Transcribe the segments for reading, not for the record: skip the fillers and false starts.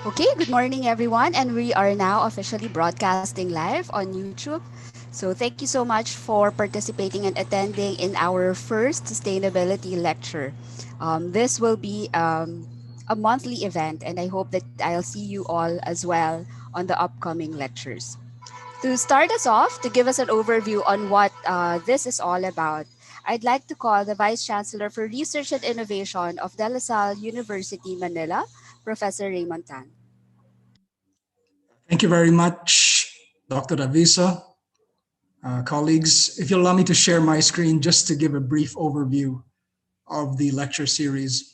Okay, good morning everyone, and we are now officially broadcasting live on YouTube. So thank you so much for participating and attending in our first sustainability lecture. This will be a monthly event, and I hope that I'll see you all as well on the upcoming lectures. To start us off, to give us an overview on what this is all about, I'd like to call the Vice Chancellor for Research and Innovation of De La Salle University, Manila, Professor Raymond Tan. Thank you very much, Dr. Avisa. Colleagues, if you'll allow me to share my screen just to give a brief overview of the lecture series.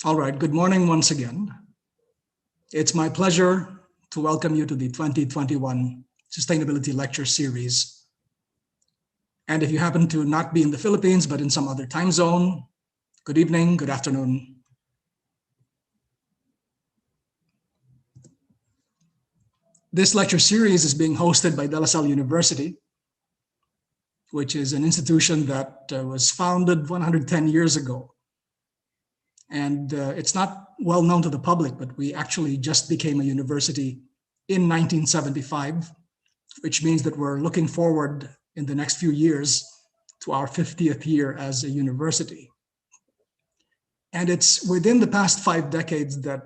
All right, good morning once again. It's my pleasure to welcome you to the 2021 Sustainability Lecture Series. And if you happen to not be in the Philippines, but in some other time zone, good evening, good afternoon. This lecture series is being hosted by De La Salle University, which is an institution that was founded 110 years ago. And it's not well known to the public, but we actually just became a university in 1975, which means that we're looking forward in the next few years to our 50th year as a university. And it's within the past 5 decades that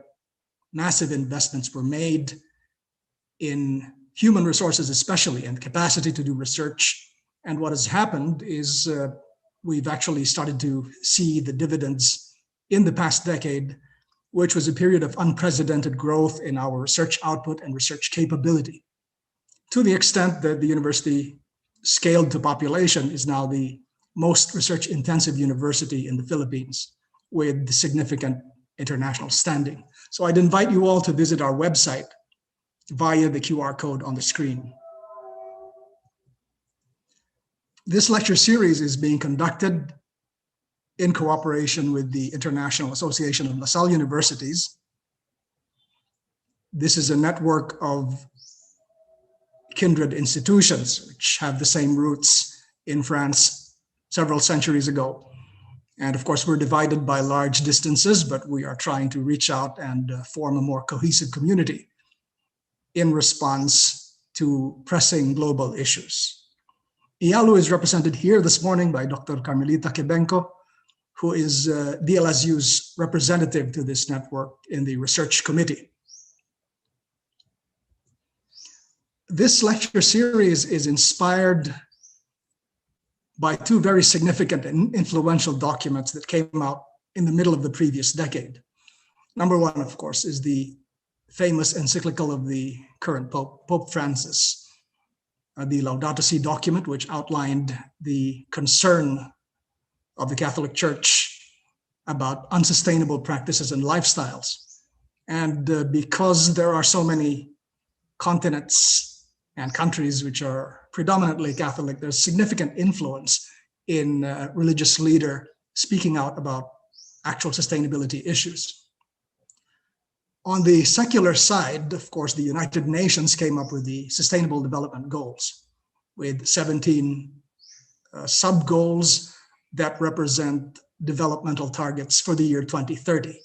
massive investments were made in human resources, especially, and capacity to do research. And what has happened is we've actually started to see the dividends in the past decade, which was a period of unprecedented growth in our research output and research capability, to the extent that the university, scaled to population, is now the most research-intensive university in the Philippines with significant international standing. So I'd invite you all to visit our website via the QR code on the screen. This lecture series is being conducted in cooperation with the International Association of La Salle Universities. This is a network of kindred institutions which have the same roots in France several centuries ago. And of course, we're divided by large distances, but we are trying to reach out and form a more cohesive community in response to pressing global issues. IALU is represented here this morning by Dr. Carmelita Quebenco, who is DLSU's representative to this network in the research committee. This lecture series is inspired by 2 very significant and influential documents that came out in the middle of the previous decade. Number one, of course, is the famous encyclical of the current Pope, Pope Francis, the Laudato Si document, which outlined the concern of the Catholic Church about unsustainable practices and lifestyles. And because there are so many continents and countries which are predominantly Catholic, there's significant influence in religious leader speaking out about actual sustainability issues. On the secular side, of course, the United Nations came up with the Sustainable Development Goals with 17 sub-goals that represent developmental targets for the year 2030.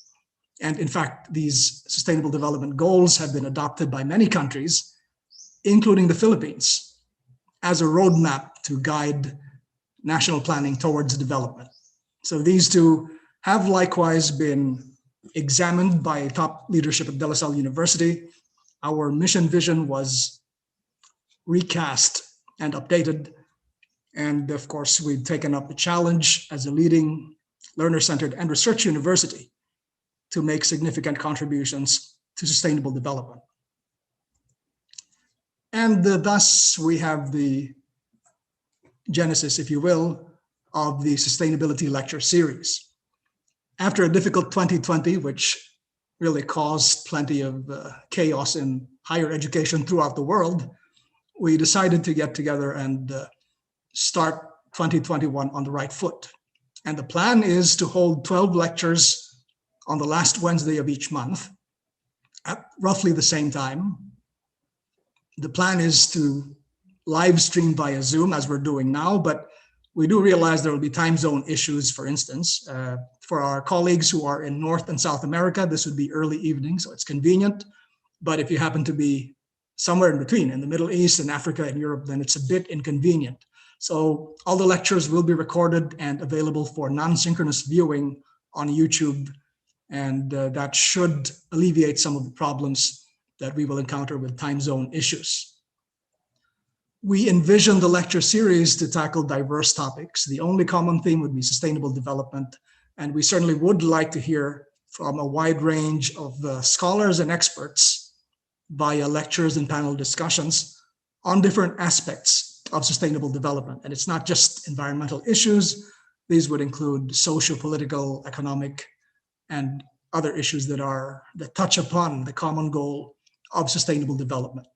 And in fact, these Sustainable Development Goals have been adopted by many countries, including the Philippines, as a roadmap to guide national planning towards development. So these 2 have likewise been examined by top leadership at De La Salle University. Our mission vision was recast and updated. And of course, we've taken up the challenge as a leading learner-centered and research university to make significant contributions to sustainable development. And thus, we have the genesis, if you will, of the Sustainability Lecture Series. After a difficult 2020, which really caused plenty of chaos in higher education throughout the world, we decided to get together and start 2021 on the right foot. And the plan is to hold 12 lectures on the last Wednesday of each month at roughly the same time. The plan is to live stream via Zoom as we're doing now, but we do realize there will be time zone issues, for instance. For our colleagues who are in North and South America, this would be early evening, so it's convenient. But if you happen to be somewhere in between, in the Middle East and Africa and Europe, then it's a bit inconvenient. So all the lectures will be recorded and available for non-synchronous viewing on YouTube, and that should alleviate some of the problems that we will encounter with time zone issues. We envision the lecture series to tackle diverse topics. The only common theme would be sustainable development, and we certainly would like to hear from a wide range of scholars and experts via lectures and panel discussions on different aspects of sustainable development. And it's not just environmental issues. These would include social, political, economic, and other issues that touch upon the common goal of sustainable development.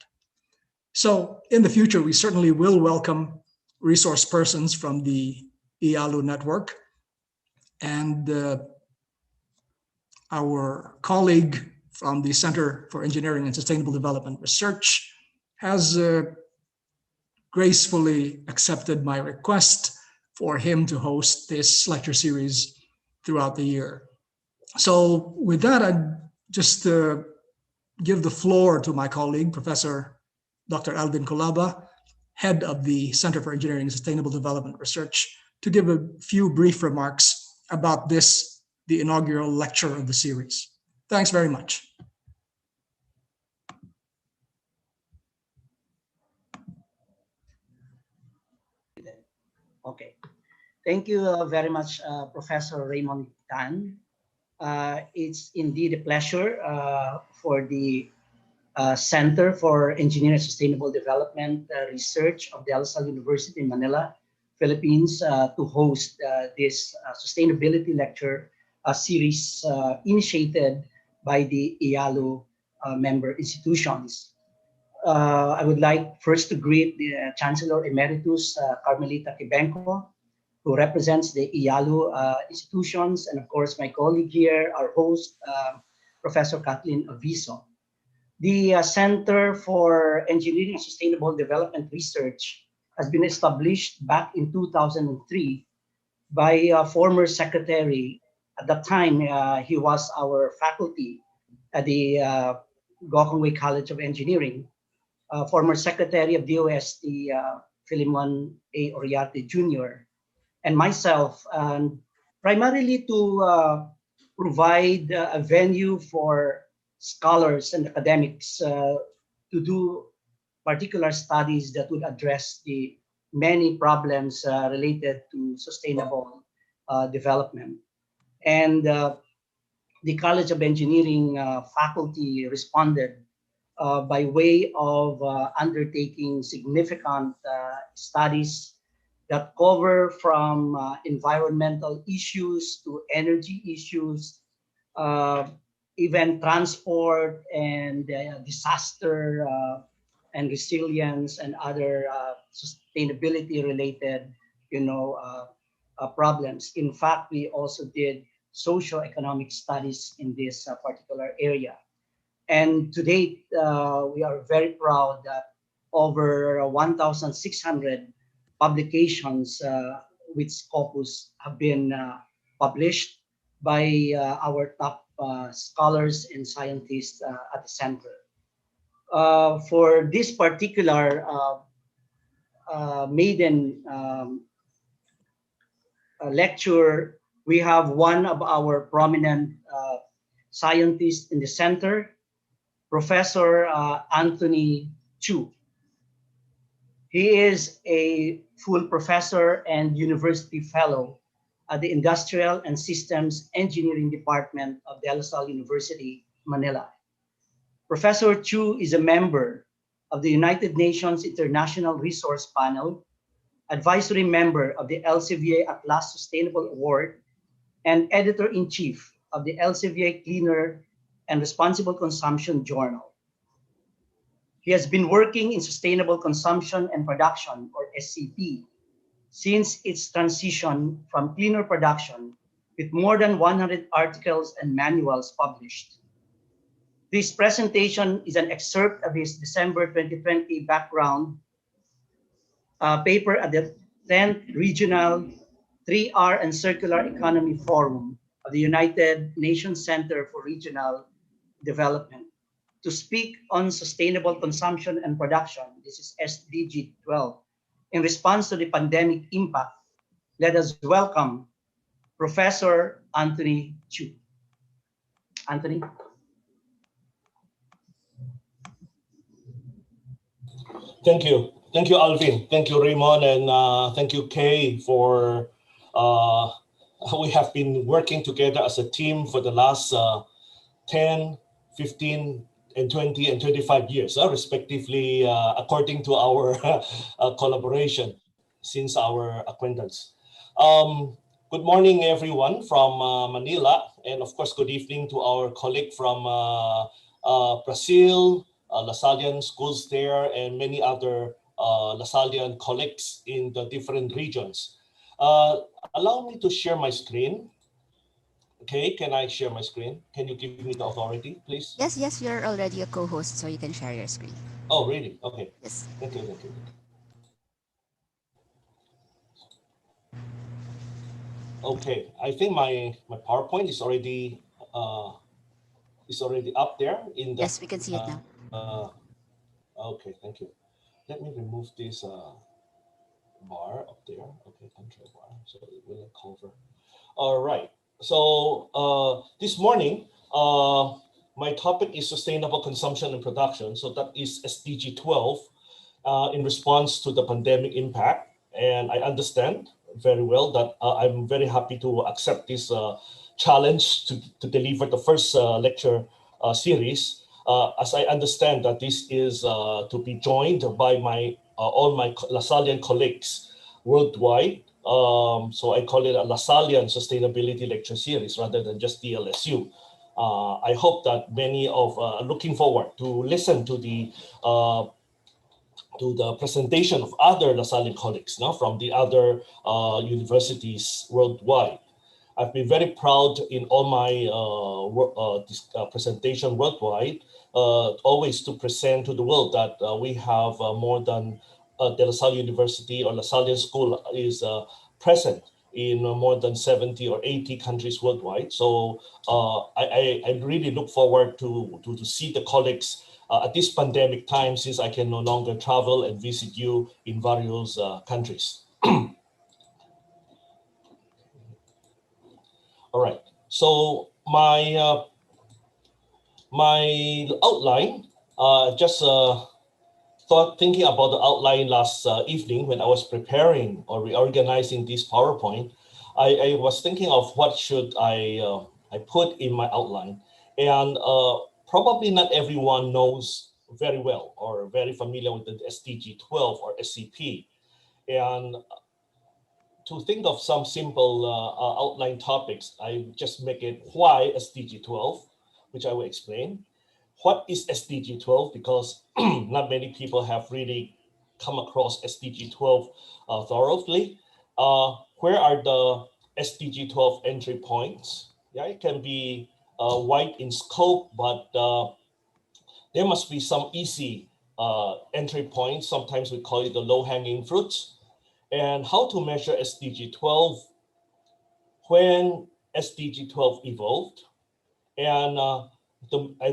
So in the future, we certainly will welcome resource persons from the IALU network, and our colleague from the Center for Engineering and Sustainable Development Research has gracefully accepted my request for him to host this lecture series throughout the year. So with that, I'd just give the floor to my colleague, Professor Dr. Alvin Colaba, head of the Center for Engineering and Sustainable Development Research, to give a few brief remarks about this, the inaugural lecture of the series. Thanks very much. Okay. Thank you very much, Professor Raymond Tan. It's indeed a pleasure for the Center for Engineering and Sustainable Development Research of DLSU University in Manila, Philippines, to host this sustainability lecture series initiated by the IALU member institutions. I would like first to greet the Chancellor Emeritus Carmelita Kibenko, who represents the IALU institutions, and of course my colleague here, our host, Professor Kathleen Aviso. The Center for Engineering and Sustainable Development Research has been established back in 2003 by a former secretary. At that time, he was our faculty at the Gokongwei College of Engineering, former Secretary of DOST, Philemon A. Oriarte Jr., and myself, primarily to provide a venue for scholars and academics to do particular studies that would address the many problems related to sustainable development. And the College of Engineering faculty responded by way of undertaking significant studies that cover from environmental issues to energy issues, even transport and disaster and resilience and other sustainability related, problems. In fact, we also did socio-economic studies in this particular area. And to date, we are very proud that over 1,600 publications with Scopus have been published by our top scholars and scientists at the center. For this particular maiden lecture, we have one of our prominent scientists in the center, Professor Anthony Chu. He is a full professor and university fellow at the Industrial and Systems Engineering Department of De La Salle University, Manila. Professor Chu is a member of the United Nations International Resource Panel, advisory member of the Elsevier Atlas Sustainable Award, and editor-in-chief of the Elsevier Cleaner and Responsible Consumption Journal. He has been working in sustainable consumption and production, or SCP, since its transition from cleaner production with more than 100 articles and manuals published. This presentation is an excerpt of his December 2020 background paper at the 10th Regional 3R and Circular Economy Forum of the United Nations Center for Regional Development to speak on sustainable consumption and production. This is SDG 12. In response to the pandemic impact, let us welcome Professor Anthony Chu. Anthony? Thank you. Thank you, Alvin. Thank you, Raymond. And thank you, Kay, for we have been working together as a team for the last 10, 15, and 20 and 25 years, respectively, according to our collaboration since our acquaintance. Good morning, everyone from Manila. And of course, good evening to our colleague from Brazil, Lasallian schools there, and many other Lasallian colleagues in the different regions. Allow me to share my screen. Okay, can I share my screen? Can you give me the authority, please? Yes, you're already a co-host, so you can share your screen. Oh, really? Okay. Yes. Thank you. Okay, I think my PowerPoint is already up there in the. Yes, we can see it now. Okay, thank you. Let me remove this bar up there. Okay, control bar, so it will cover. All right. So this morning, my topic is sustainable consumption and production. So that is SDG 12 in response to the pandemic impact. And I understand very well that I'm very happy to accept this challenge to deliver the first lecture series. As I understand that this is to be joined by all my Lasallian colleagues worldwide. So I call it a Lasallian Sustainability Lecture Series rather than just DLSU. I hope that many of looking forward to listen to the presentation of other Lasallian colleagues from the other universities worldwide. I've been very proud in all my presentation worldwide, always to present to the world that we have more than the LaSalle University or Lasallian School is present in more than 70 or 80 countries worldwide. So I really look forward to see the colleagues at this pandemic time, since I can no longer travel and visit you in various countries. All right. So my outline, just thinking about the outline last evening when I was preparing or reorganizing this PowerPoint, I was thinking of what should I put in my outline, and probably not everyone knows very well or very familiar with the SDG 12 or SCP, and to think of some simple outline topics, I just make it why SDG 12, which I will explain. What is SDG 12? Because not many people have really come across SDG 12 thoroughly. Where are the SDG 12 entry points? Yeah, it can be wide in scope, but there must be some easy entry points. Sometimes we call it the low-hanging fruits. And how to measure SDG 12, when SDG 12 evolved, and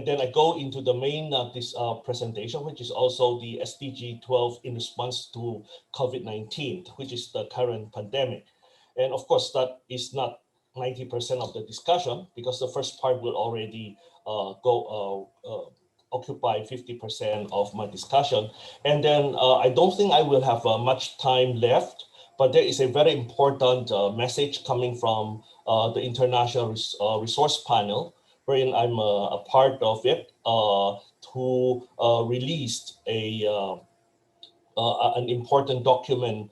then I go into the main this presentation, which is also the SDG 12 in response to COVID-19, which is the current pandemic. And of course, that is not 90% of the discussion, because the first part will already occupy 50% of my discussion. And then I don't think I will have much time left, but there is a very important message coming from the International Resource Panel, wherein I'm a part of it, who released an important document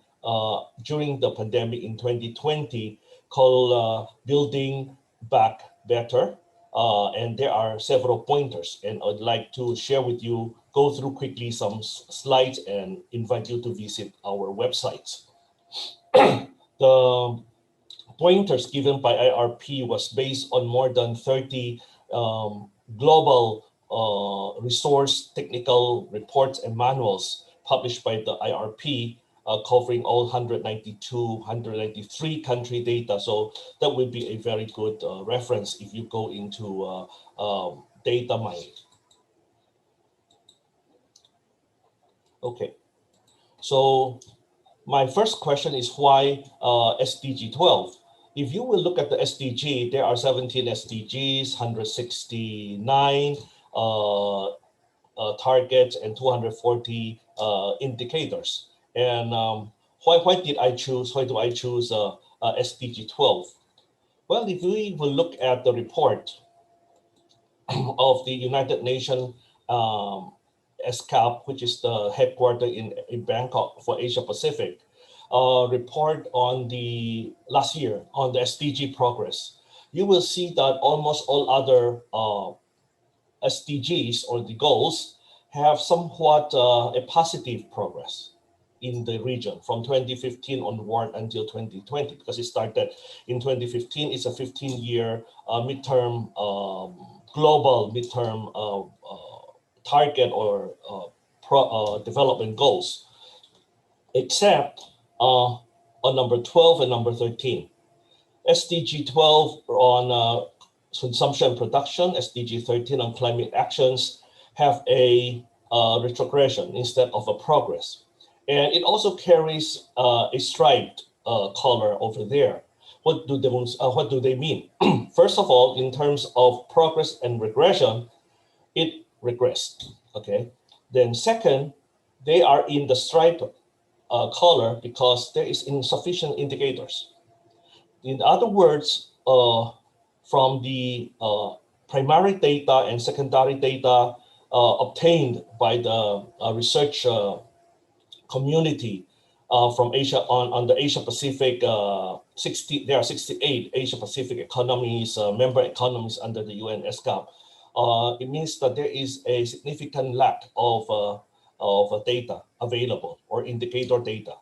during the pandemic in 2020 called Building Back Better. And there are several pointers, and I'd like to share with you, go through quickly some slides and invite you to visit our websites. The pointers given by IRP was based on more than 30 global resource technical reports and manuals published by the IRP, covering all 193 country data. So that would be a very good reference if you go into data mining. Okay, so my first question is why SDG 12? If you will look at the SDG, there are 17 SDGs, 169 targets, and 240 indicators. And why did I choose? Why do I choose SDG 12? Well, if we will look at the report of the United Nations ESCAP, which is the headquarters in Bangkok for Asia Pacific, report on the last year on the SDG progress, you will see that almost all other SDGs or the goals have somewhat a positive progress in the region from 2015 onward until 2020, because it started in 2015. It's a 15-year midterm global midterm target or development goals, except on number 12 and number 13. SDG 12 on consumption and production, SDG 13 on climate actions have a retrogression instead of a progress. And it also carries a striped color over there. What do they mean? First of all, in terms of progress and regression, it regressed, okay? Then second, they are in the striped color because there is insufficient indicators. In other words, from the primary data and secondary data obtained by the research community from Asia on the Asia Pacific, there are 68 Asia Pacific economies, member economies under the UN ESCAP. It means that there is a significant lack of data available or indicator data,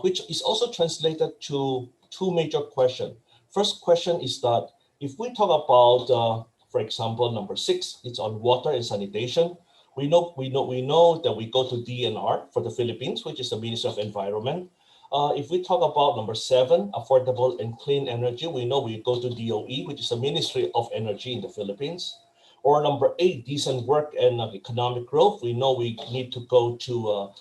which is also translated to two major questions. First question is that if we talk about, for example, number 6, it's on water and sanitation. We know that we go to DNR for the Philippines, which is the Ministry of Environment. If we talk about number 7, affordable and clean energy, we know we go to DOE, which is the Ministry of Energy in the Philippines. Or number 8, decent work and economic growth, we know we need to go to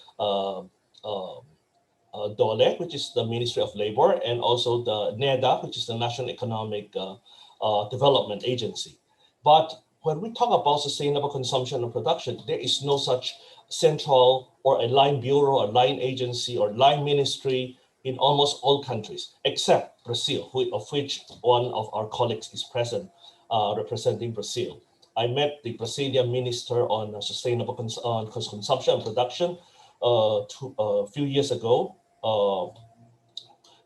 DOLE, which is the Ministry of Labor, and also the NEDA, which is the National Economic Development Agency. But when we talk about sustainable consumption and production, there is no such central or a line bureau, or line agency, or line ministry in almost all countries, except Brazil, of which one of our colleagues is present, representing Brazil. I met the Brazilian Minister on sustainable consumption and production a few years ago.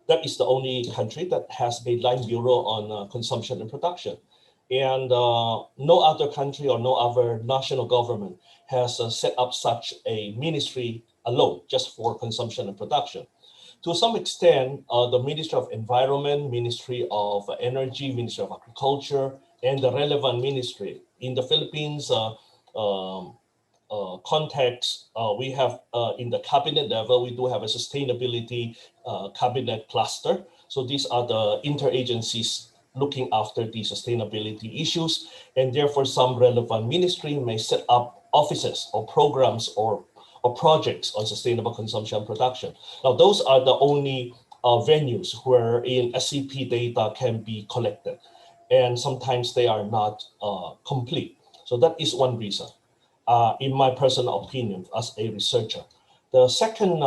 That is the only country that has a line bureau on consumption and production. And no other country or no other national government has set up such a ministry alone just for consumption and production. To some extent, the Ministry of Environment, Ministry of Energy, Ministry of Agriculture, and the relevant ministry in the Philippines context, we have in the cabinet level, we do have a sustainability cabinet cluster. So these are the interagencies looking after the sustainability issues, and therefore some relevant ministry may set up offices or programs or projects on sustainable consumption and production. Now, those are the only venues wherein SCP data can be collected, and sometimes they are not complete. So that is one reason, in my personal opinion, as a researcher. The second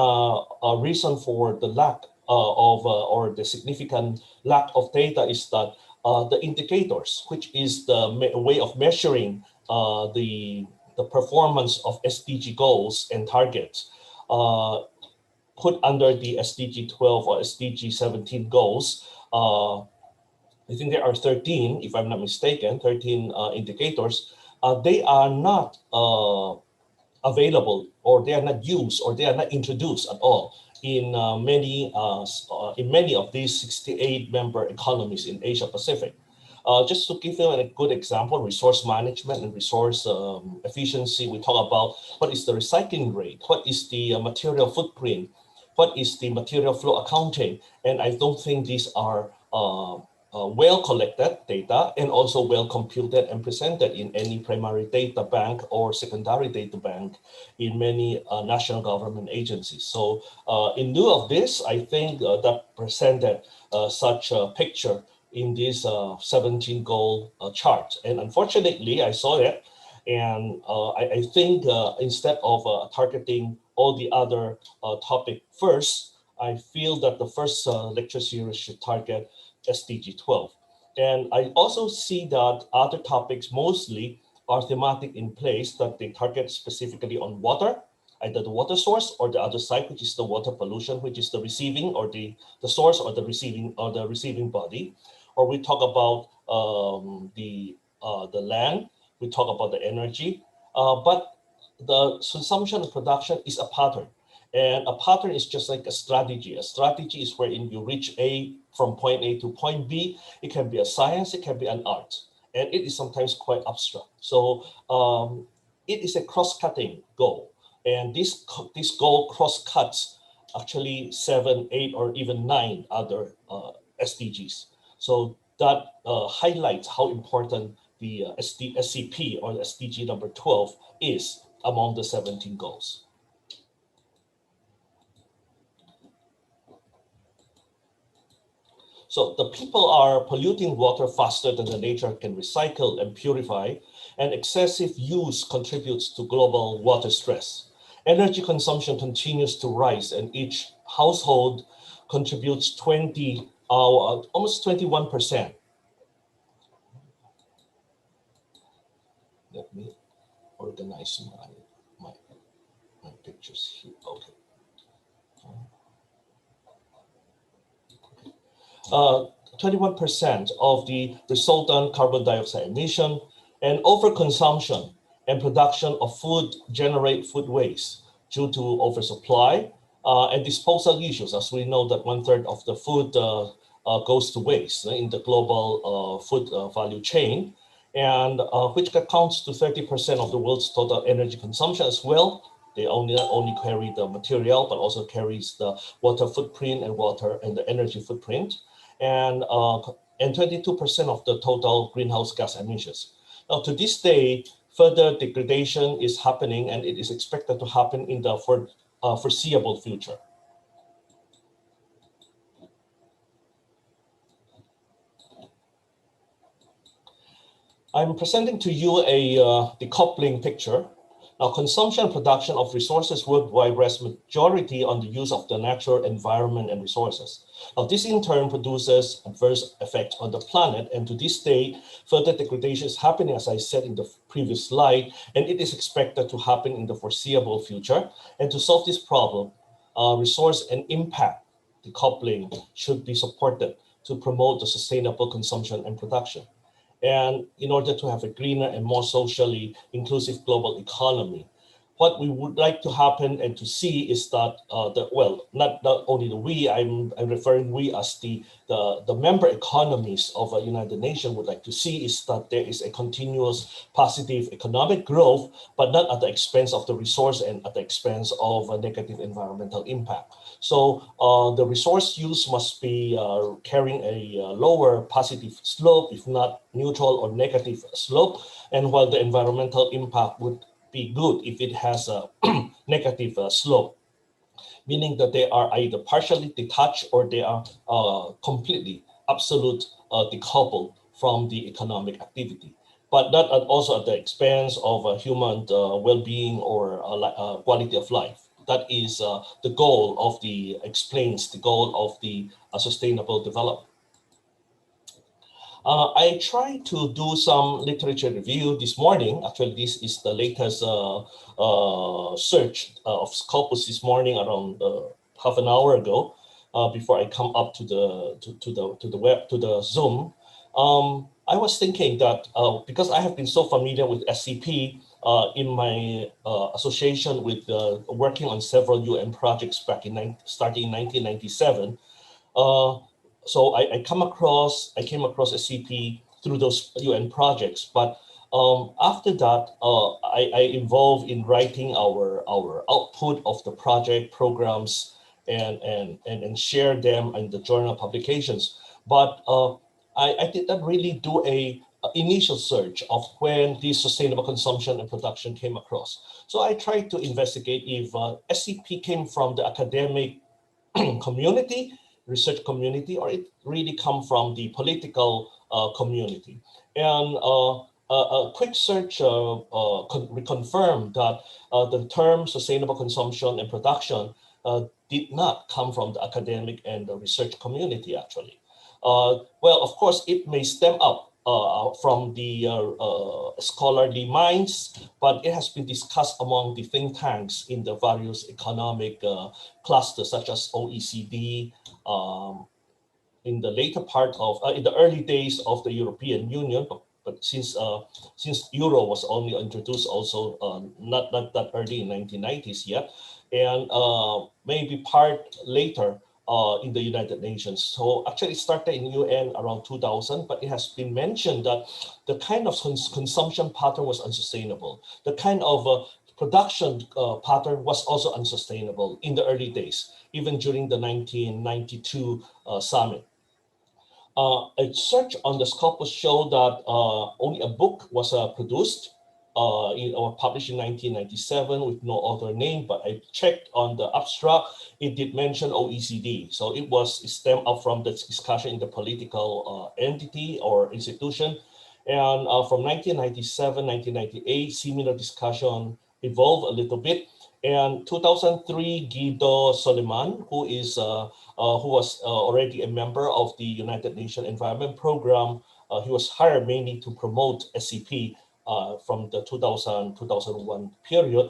reason for the lack or the significant lack of data is that the indicators, which is the way of measuring the performance of SDG goals and targets, put under the SDG 12 or SDG 17 goals. I think there are 13, if I'm not mistaken, 13 indicators. They are not available, or they are not used, or they are not introduced at all in many of these 68 member economies in Asia Pacific. Just to give you a good example, resource management and resource efficiency, we talk about what is the recycling rate, what is the material footprint, what is the material flow accounting. And I don't think these are well collected data and also well computed and presented in any primary data bank or secondary data bank in many national government agencies. So in lieu of this, I think that presented such a picture in this 17 goal chart. And unfortunately, I saw it. And I think instead of targeting all the other topic first, I feel that the first lecture series should target SDG 12. And I also see that other topics mostly are thematic in place that they target specifically on water, either the water source or the other side, which is the water pollution, which is the receiving or the source or the receiving body. Or we talk about the land, we talk about the energy, but the consumption and production is a pattern. And a pattern is just like a strategy. A strategy is wherein you reach from point A to point B. It can be a science, it can be an art, and it is sometimes quite abstract. So it is a cross-cutting goal. And this goal cross-cuts actually 7, 8, or even 9 other SDGs. So that highlights how important the SCP or the SDG number 12 is among the 17 goals. So the people are polluting water faster than the nature can recycle and purify, and excessive use contributes to global water stress. Energy consumption continues to rise, and each household contributes almost 21%. Let me organize my pictures here. Okay. 21% of the resultant carbon dioxide emission, and overconsumption and production of food generate food waste due to oversupply and disposal issues. As we know that 1/3 of the food goes to waste in the global food value chain, and which accounts to 30% of the world's total energy consumption as well. They only carry the material, but also carries the water footprint and the energy footprint, and 22% of the total greenhouse gas emissions. Now, to this day, further degradation is happening, and it is expected to happen in the foreseeable future. I'm presenting to you a decoupling picture. Now, consumption and production of resources worldwide rests majority on the use of the natural environment and resources. Now, this in turn produces adverse effects on the planet, and to this day, further degradation is happening, as I said in the previous slide, and it is expected to happen in the foreseeable future. And to solve this problem, resource and impact decoupling should be supported to promote the sustainable consumption and production. And in order to have a greener and more socially inclusive global economy, what we would like to happen and to see is that, not only the we, I'm referring we as the member economies of a United Nations would like to see is that there is a continuous positive economic growth, but not at the expense of the resource and at the expense of a negative environmental impact. So the resource use must be carrying a lower positive slope, if not neutral or negative slope. And while the environmental impact would be good if it has a negative slope, meaning that they are either partially detached or they are completely absolute decoupled from the economic activity, but not also at the expense of human well-being or quality of life. That is the goal of explains the goal of the sustainable development. I tried to do some literature review this morning. Actually, this is the latest search of Scopus this morning, around half an hour ago, before I come up to the Zoom. I was thinking that because I have been so familiar with SCP, in my association with working on several UN projects back starting in 1997. So I came across SCP through those UN projects, but after that, I involved in writing our output of the project programs and share them in the journal publications. But I did not really do a initial search of when this sustainable consumption and production came across. So I tried to investigate if SCP came from the academic community, research community, or it really come from the political community. And a quick search reconfirmed that the term sustainable consumption and production did not come from the academic and the research community, actually. Well, of course, it may stem up from the scholarly minds, but it has been discussed among the think tanks in the various economic clusters, such as OECD, in the later part of, in the early days of the European Union, but since Euro was only introduced also not that early in 1990s yet, and maybe part later in the United Nations. So actually it started in UN around 2000, but it has been mentioned that the kind of consumption pattern was unsustainable. The kind of production pattern was also unsustainable in the early days, even during the 1992 summit. A search on the Scopus showed that only a book was produced or published in 1997 with no other name, but I checked on the abstract, it did mention OECD. So it stemmed up from the discussion in the political entity or institution. And from 1997, 1998, similar discussion evolved a little bit. And 2003, Guido Soliman, who was already a member of the United Nations Environment Program, he was hired mainly to promote SCP from the 2000-2001 period,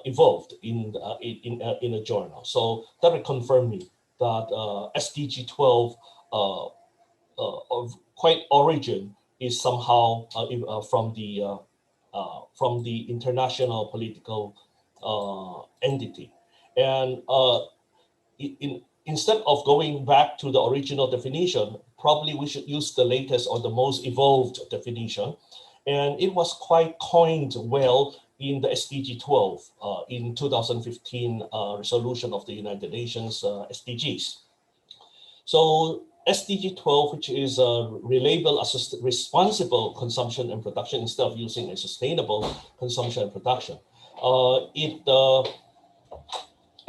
evolved in a journal. So that confirmed me that SDG 12 of quite origin is somehow from the international political entity. And instead of going back to the original definition, probably we should use the latest or the most evolved definition. And it was quite coined well in the SDG 12 in 2015 resolution of the United Nations SDGs. So SDG 12, which is relabeled as responsible consumption and production instead of using a sustainable consumption and production.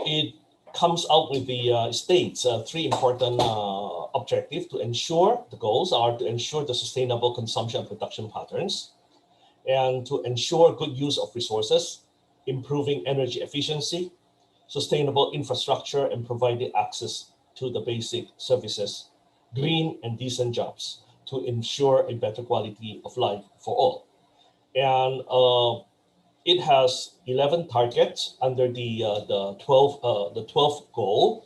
It comes out with the states three important objectives to ensure. The goals are to ensure the sustainable consumption and production patterns, and to ensure good use of resources, improving energy efficiency, sustainable infrastructure, and providing access to the basic services, green and decent jobs to ensure a better quality of life for all. And it has 11 targets under the 12th goal,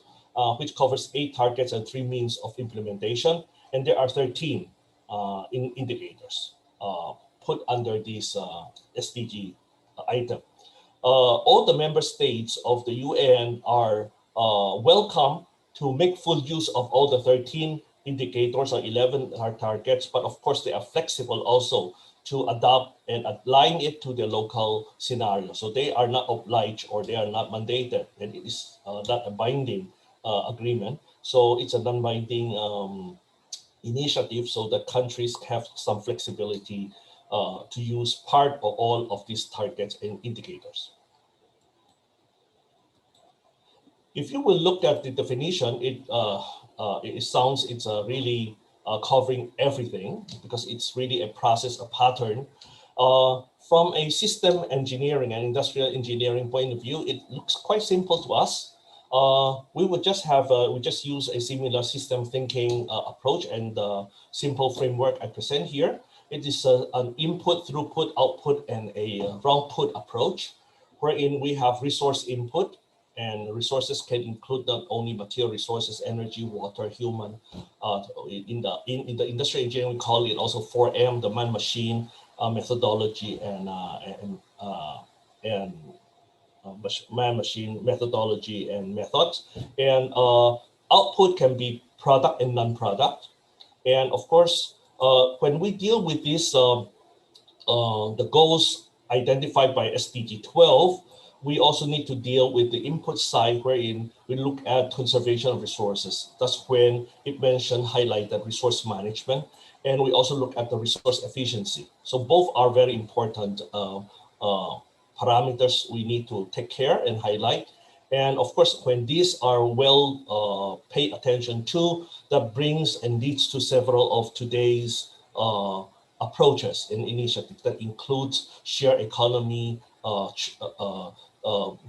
which covers 8 targets and 3 means of implementation. And there are 13 indicators put under this SDG item. All the member states of the UN are welcome to make full use of all the 13 indicators or 11 targets, but of course they are flexible also to adopt and align it to the local scenario. So they are not obliged or they are not mandated, and it is not a binding agreement. So it's a non-binding initiative, so that countries have some flexibility to use part or all of these targets and indicators. If you will look at the definition, it sounds it's really covering everything, because it's really a process, a pattern. From a system engineering and industrial engineering point of view, it looks quite simple to us. We would just use a similar system thinking approach and simple framework I present here. It is an input, throughput, output, and a output approach, wherein we have resource input, and resources can include not only material resources, energy, water, human. In the industrial engineering, we call it also 4M, the man-machine methodology and man-machine methodology and methods. And output can be product and non-product. And of course, when we deal with this, the goals identified by SDG 12, we also need to deal with the input side, wherein we look at conservation of resources. That's when it mentioned, highlighted resource management. And we also look at the resource efficiency. So both are very important parameters we need to take care and highlight. And of course, when these are well paid attention to, that brings and leads to several of today's approaches and initiatives that includes share economy,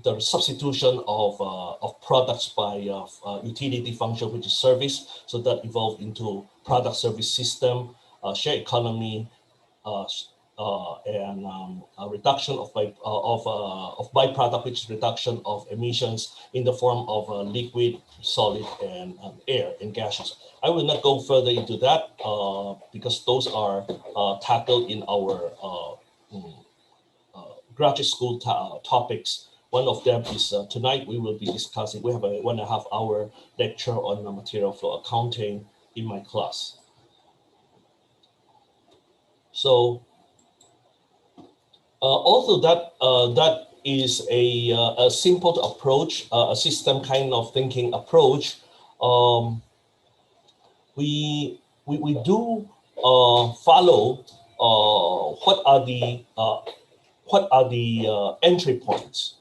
the substitution of products by utility function, which is service, so that evolved into product service system, share economy, and a reduction of byproduct, which is reduction of emissions in the form of liquid, solid, and air and gases. I will not go further into that because those are tackled in our graduate school topics. One of them is tonight we will be discussing, we have a 1.5 hour lecture on material flow accounting in my class. So although that is a simple approach, a system kind of thinking approach, we do follow what are the entry points,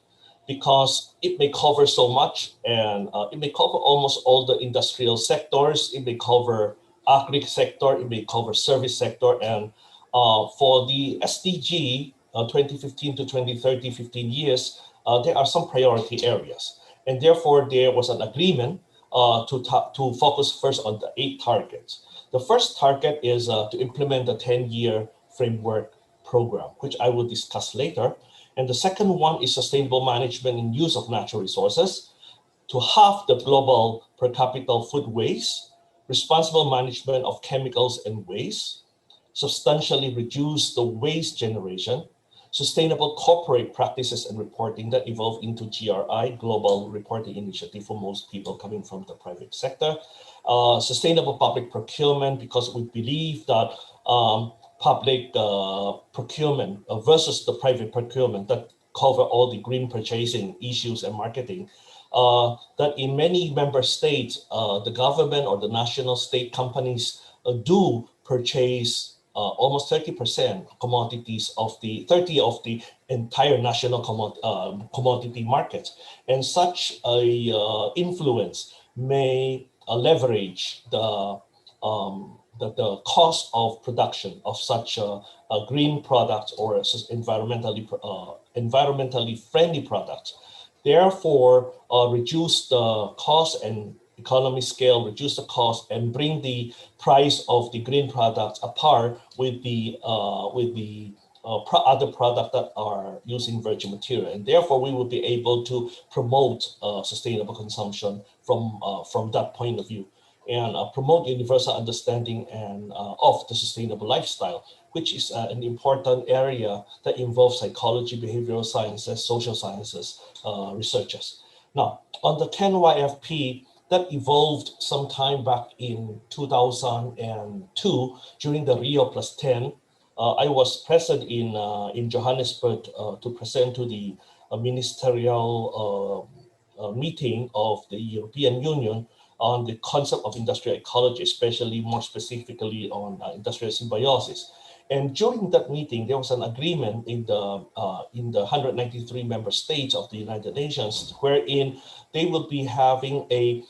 because it may cover so much, and it may cover almost all the industrial sectors, it may cover agri sector, it may cover service sector, and for the SDG 2015 to 2030, 15 years, there are some priority areas. And therefore, there was an agreement to focus first on the 8 targets. The first target is to implement the 10-year framework program, which I will discuss later. And the second one is sustainable management and use of natural resources, to halve the global per capita food waste, responsible management of chemicals and waste, substantially reduce the waste generation, sustainable corporate practices and reporting that evolved into GRI, Global Reporting Initiative, for most people coming from the private sector, sustainable public procurement, because we believe that public procurement versus the private procurement that cover all the green purchasing issues and marketing, that in many member states, the government or the national state companies do purchase almost 30% commodities of the entire national commodity market. And such a influence may leverage the cost of production of such a green product or environmentally friendly product. Therefore, reduce the cost and economy scale, reduce the cost, and bring the price of the green products apart with the other products that are using virgin material. And therefore, we will be able to promote sustainable consumption from that point of view, and promote universal understanding and of the sustainable lifestyle, which is an important area that involves psychology, behavioral sciences, social sciences, researchers. Now, on the 10 YFP, that evolved sometime back in 2002 during the Rio Plus 10. I was present in Johannesburg to present to the ministerial meeting of the European Union on the concept of industrial ecology, especially more specifically on industrial symbiosis. And during that meeting, there was an agreement in the 193 member states of the United Nations, wherein they will be having a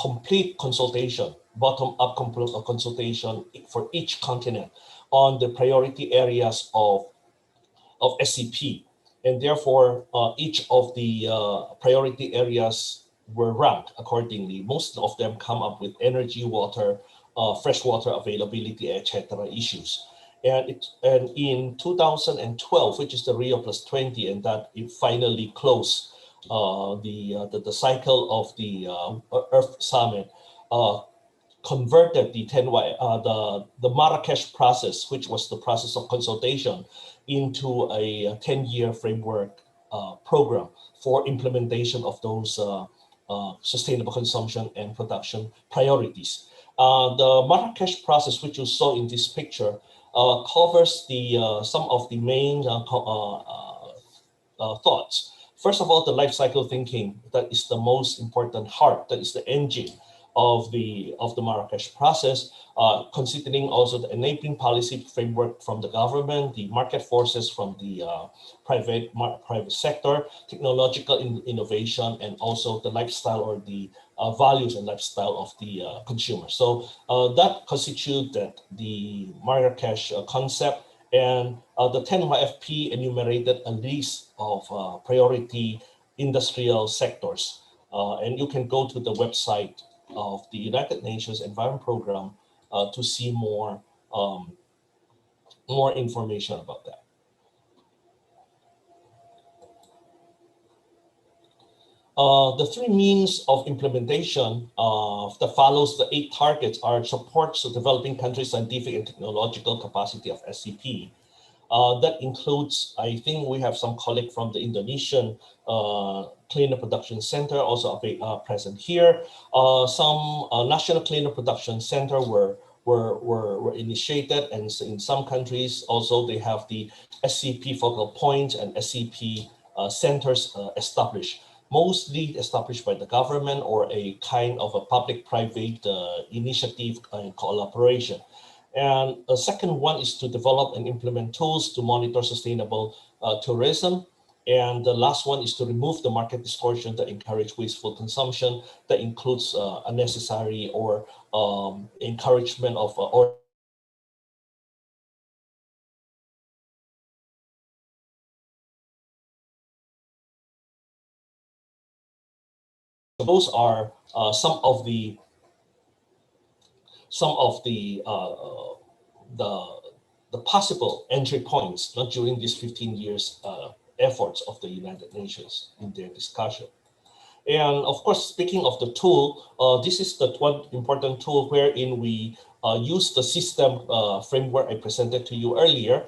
complete consultation, bottom-up consultation for each continent on the priority areas of SCP. And therefore, each of the priority areas were ranked accordingly. Most of them come up with energy, water, freshwater availability, etc. issues. And in 2012, which is the Rio Plus 20, and that it finally closed the cycle of the Earth Summit, converted the 10Y, the Marrakesh process, which was the process of consultation, into a 10-year framework program for implementation of those sustainable consumption and production priorities. The Marrakesh process, which you saw in this picture, covers some of the main thoughts. First of all, the life cycle thinking, that is the most important heart, that is the engine of the Marrakesh process, considering also the enabling policy framework from the government, the market forces from the private sector, technological innovation, and also the lifestyle or the values and lifestyle of the consumer. So that constituted the Marrakesh concept, and the 10YFP enumerated a list of priority industrial sectors. And you can go to the website of the United Nations Environment Program to see more information about that. The three means of implementation that follows the 8 targets are supports the developing countries' scientific and technological capacity of SCP. That includes, I think we have some colleague from the Indonesian Cleaner Production Center also present here. Some National Cleaner Production Center were initiated, and in some countries also they have the SCP focal points and SCP centers established, mostly established by the government or a kind of a public-private initiative and collaboration. And the second one is to develop and implement tools to monitor sustainable tourism. And the last one is to remove the market distortion that encourage wasteful consumption, that includes unnecessary or encouragement of or those are some of the possible entry points, not during these 15 years efforts of the United Nations in their discussion. And of course, speaking of the tool, this is the one important tool wherein we use the system framework I presented to you earlier.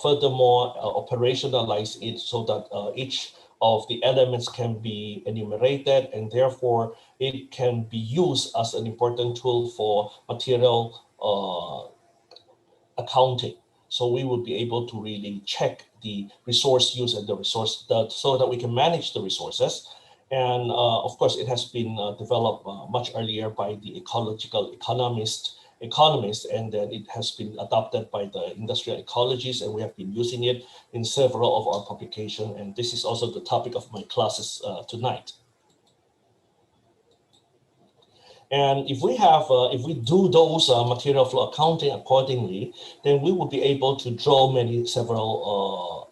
Furthermore, operationalize it so that each of the elements can be enumerated, and therefore it can be used as an important tool for material accounting. So we will be able to really check the resource use and the resource so that we can manage the resources. And of course, it has been developed much earlier by the ecological economists, and then it has been adopted by the industrial ecologists, and we have been using it in several of our publications. And this is also the topic of my classes tonight. And if we do those material flow accounting accordingly, then we will be able to draw several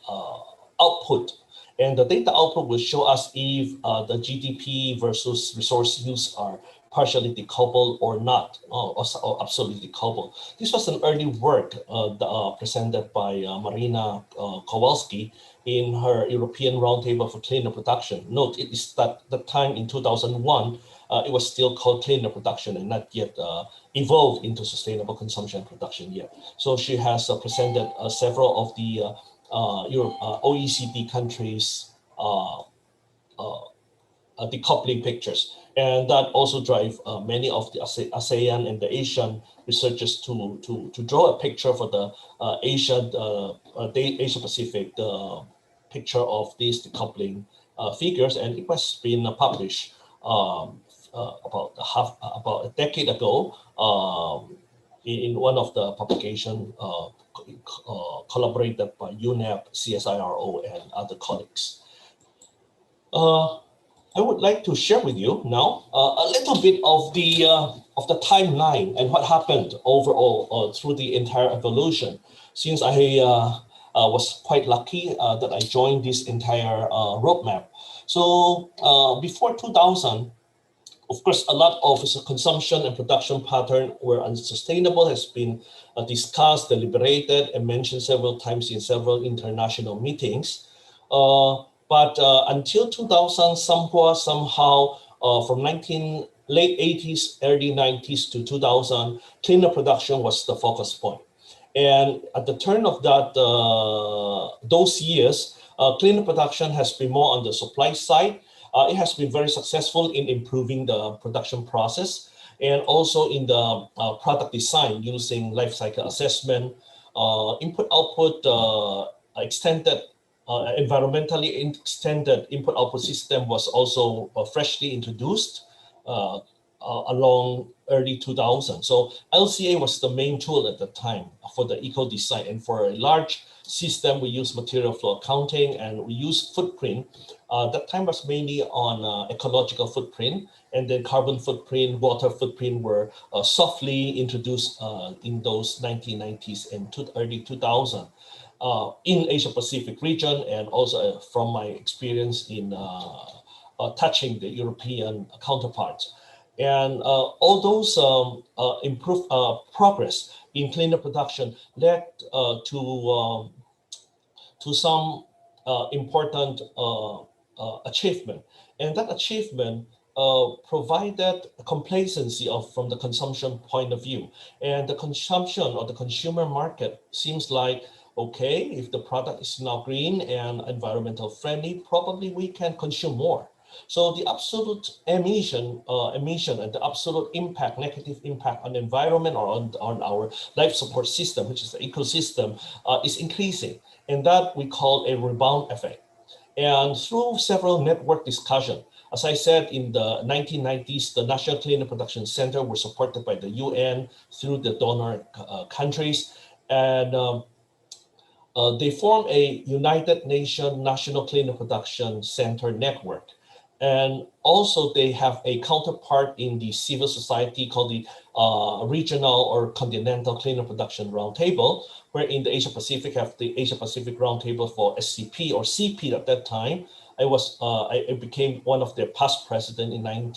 output. And the data output will show us if the GDP versus resource use are partially decoupled or not, or absolutely decoupled. This was an early work presented by Marina Kowalski in her European Roundtable for Cleaner Production. Note, it is that the time in 2001, it was still called cleaner production and not yet evolved into sustainable consumption production yet. So she has presented several of the OECD countries decoupling pictures. And that also drive many of the ASEAN and the Asian researchers to draw a picture for the Asia Pacific picture of these decoupling figures. And it was been published about a decade ago in one of the publications collaborated by UNEP, CSIRO, and other colleagues. I would like to share with you now a little bit of the timeline and what happened overall through the entire evolution. Since I was quite lucky that I joined this entire roadmap. So before 2000, of course, a lot of consumption and production pattern were unsustainable, has been discussed, deliberated, and mentioned several times in several international meetings. But until 2000, somehow from late 80s, early 90s to 2000, cleaner production was the focus point. And at the turn of those years, cleaner production has been more on the supply side. It has been very successful in improving the production process and also in the product design using life cycle assessment, input-output extended, environmentally extended input-output system was also freshly introduced along early 2000. So LCA was the main tool at the time for the eco design, and for a large system we use material flow accounting and we use footprint. That time was mainly on ecological footprint, and then carbon footprint, water footprint were softly introduced in those 1990s and early 2000 in Asia Pacific region, and also from my experience in touching the European counterparts. And all those improved progress in cleaner production led to some important achievement. And that achievement provided complacency from the consumption point of view. And the consumption or the consumer market seems like, okay, if the product is now green and environmental friendly, probably we can consume more. So the absolute emission and the absolute impact, negative impact on the environment or on our life support system, which is the ecosystem, is increasing. And that we call a rebound effect. And through several network discussions, as I said, in the 1990s, the National Cleaner Production Center were supported by the UN through the donor countries. And they formed a United Nations National Cleaner Production Center network. And also they have a counterpart in the civil society called the Regional or Continental Cleaner Production Roundtable, where in the Asia Pacific have the Asia Pacific Roundtable for SCP or CP at that time. I became one of their past president in early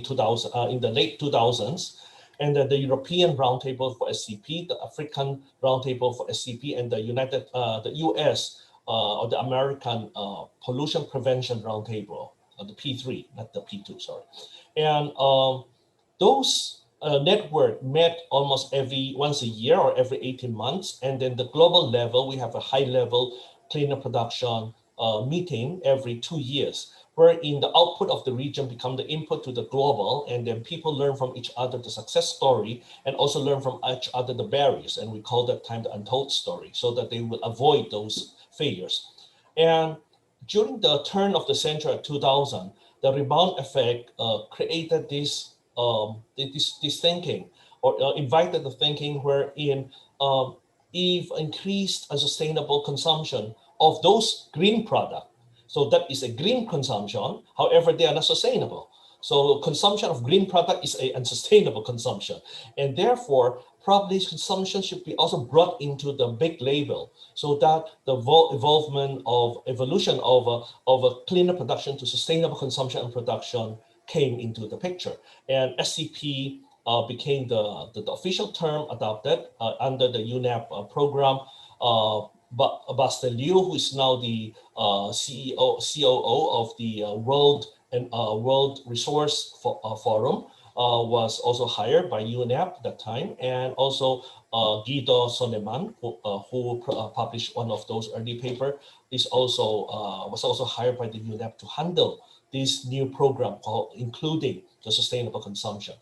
2000, in the late 2000s. And then the European Roundtable for SCP, the African Roundtable for SCP, and the US or the American Pollution Prevention Roundtable, the P3, not the P2, sorry. And those network met almost once a year or every 18 months. And then the global level, we have a high level cleaner production meeting every 2 years, wherein the output of the region become the input to the global, and then people learn from each other the success story and also learn from each other the barriers. And we call that time the untold story, so that they will avoid those failures. And during the turn of the century at 2000, the rebound effect created this thinking, or invited the thinking wherein if increased and sustainable consumption of those green products, so that is a green consumption, however, they are not sustainable. So consumption of green product is an unsustainable consumption. And therefore, probably consumption should be also brought into the big label, so that the evolution of a cleaner production to sustainable consumption and production came into the picture. And SCP became the official term adopted under the UNEP program. But Buster Liu, who is now the COO of the World Resource Forum, was also hired by UNEP at that time, and also Guido Soneman, who published one of those early papers, was also hired by the UNEP to handle this new program including the sustainable consumption.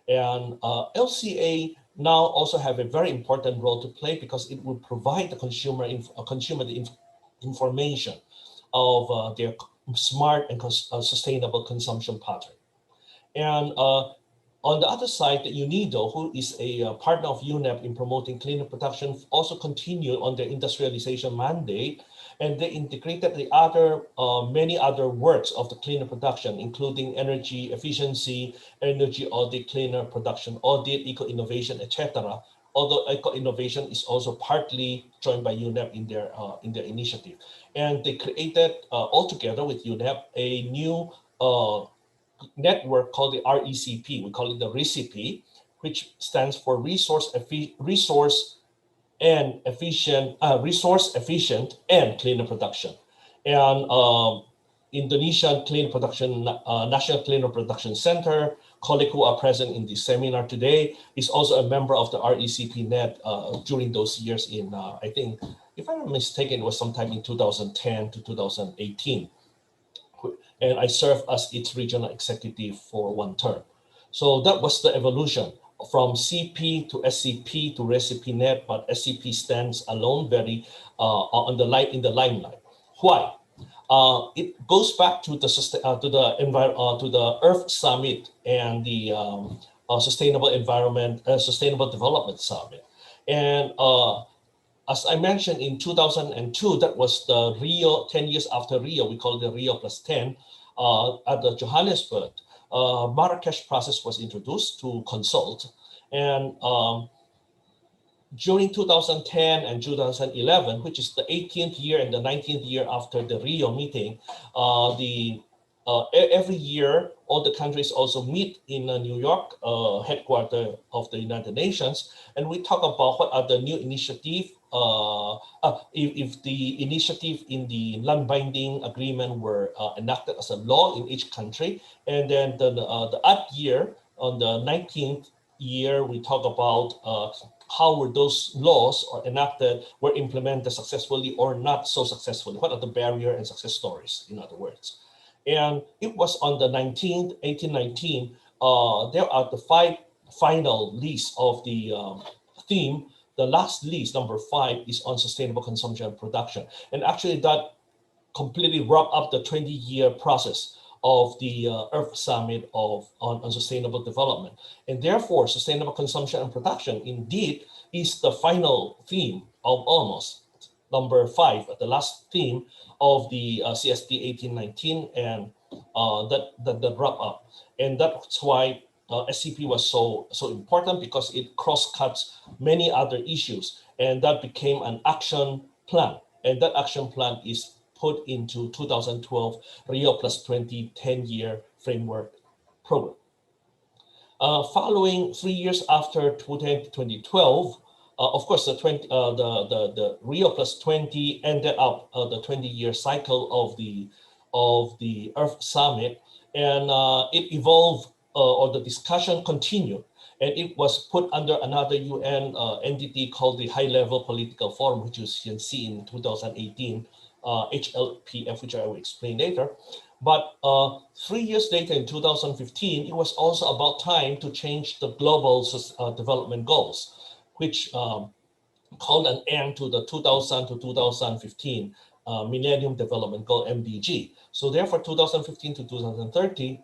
And LCA now also have a very important role to play, because it will provide the consumer the information of their smart and sustainable consumption pattern. And on the other side, the UNIDO, who is a partner of UNEP in promoting cleaner production, also continued on their industrialization mandate, and they integrated the many other works of the cleaner production, including energy efficiency, energy audit, cleaner production audit, eco-innovation, etc. Although eco-innovation is also partly joined by UNEP in their initiative. And they created, altogether with UNEP, a new network called the RECP. We call it the RECP, which stands for resource efficient and cleaner production. And Indonesian Clean Production, National Clean Production Center, colleagues who are present in this seminar today, is also a member of the RECP net during those years in, I think, if I'm not mistaken, it was sometime in 2010 to 2018. And I served as its regional executive for 1 term. So that was the evolution from CP to SCP to RecipeNet, but SCP stands alone very in the limelight. Why? It goes back to the Earth Summit and the Sustainable Development Summit, and as I mentioned in 2002, that was the Rio 10 years after Rio. We call it the Rio plus 10 at the Johannesburg. Marrakesh process was introduced to consult, and during 2010 and 2011, which is the 18th year and the 19th year after the Rio meeting, every year, all the countries also meet in New York, headquarters of the United Nations, and we talk about what are the new initiatives. If the initiative in the non-binding agreement were enacted as a law in each country, and then the odd year, on the 19th year, we talk about how were those laws or enacted, were implemented successfully or not so successfully. What are the barriers and success stories, in other words? And it was on the 1819, there are the 5 final lists of the theme. The last list, number 5, is on sustainable consumption and production. And actually that completely wrapped up the 20-year process of the Earth Summit on sustainable development. And therefore, sustainable consumption and production indeed is the final theme of almost number 5, the last theme of the CSD 1819, and that wrap up. And that's why SCP was so important, because it cross-cuts many other issues, and that became an action plan. And that action plan is put into 2012 Rio Plus 20 10-year framework program. Following 3 years after 2012, of course, the Rio Plus 20 ended up the 20-year cycle of the Earth Summit, and it evolved, or the discussion continued, and it was put under another UN entity called the High Level Political Forum, which you can see in 2018, HLPF, which I will explain later. But 3 years later, in 2015, it was also about time to change the global development goals, which called an end to the 2000 to 2015 Millennium Development Goal, MDG. So therefore, 2015 to 2030,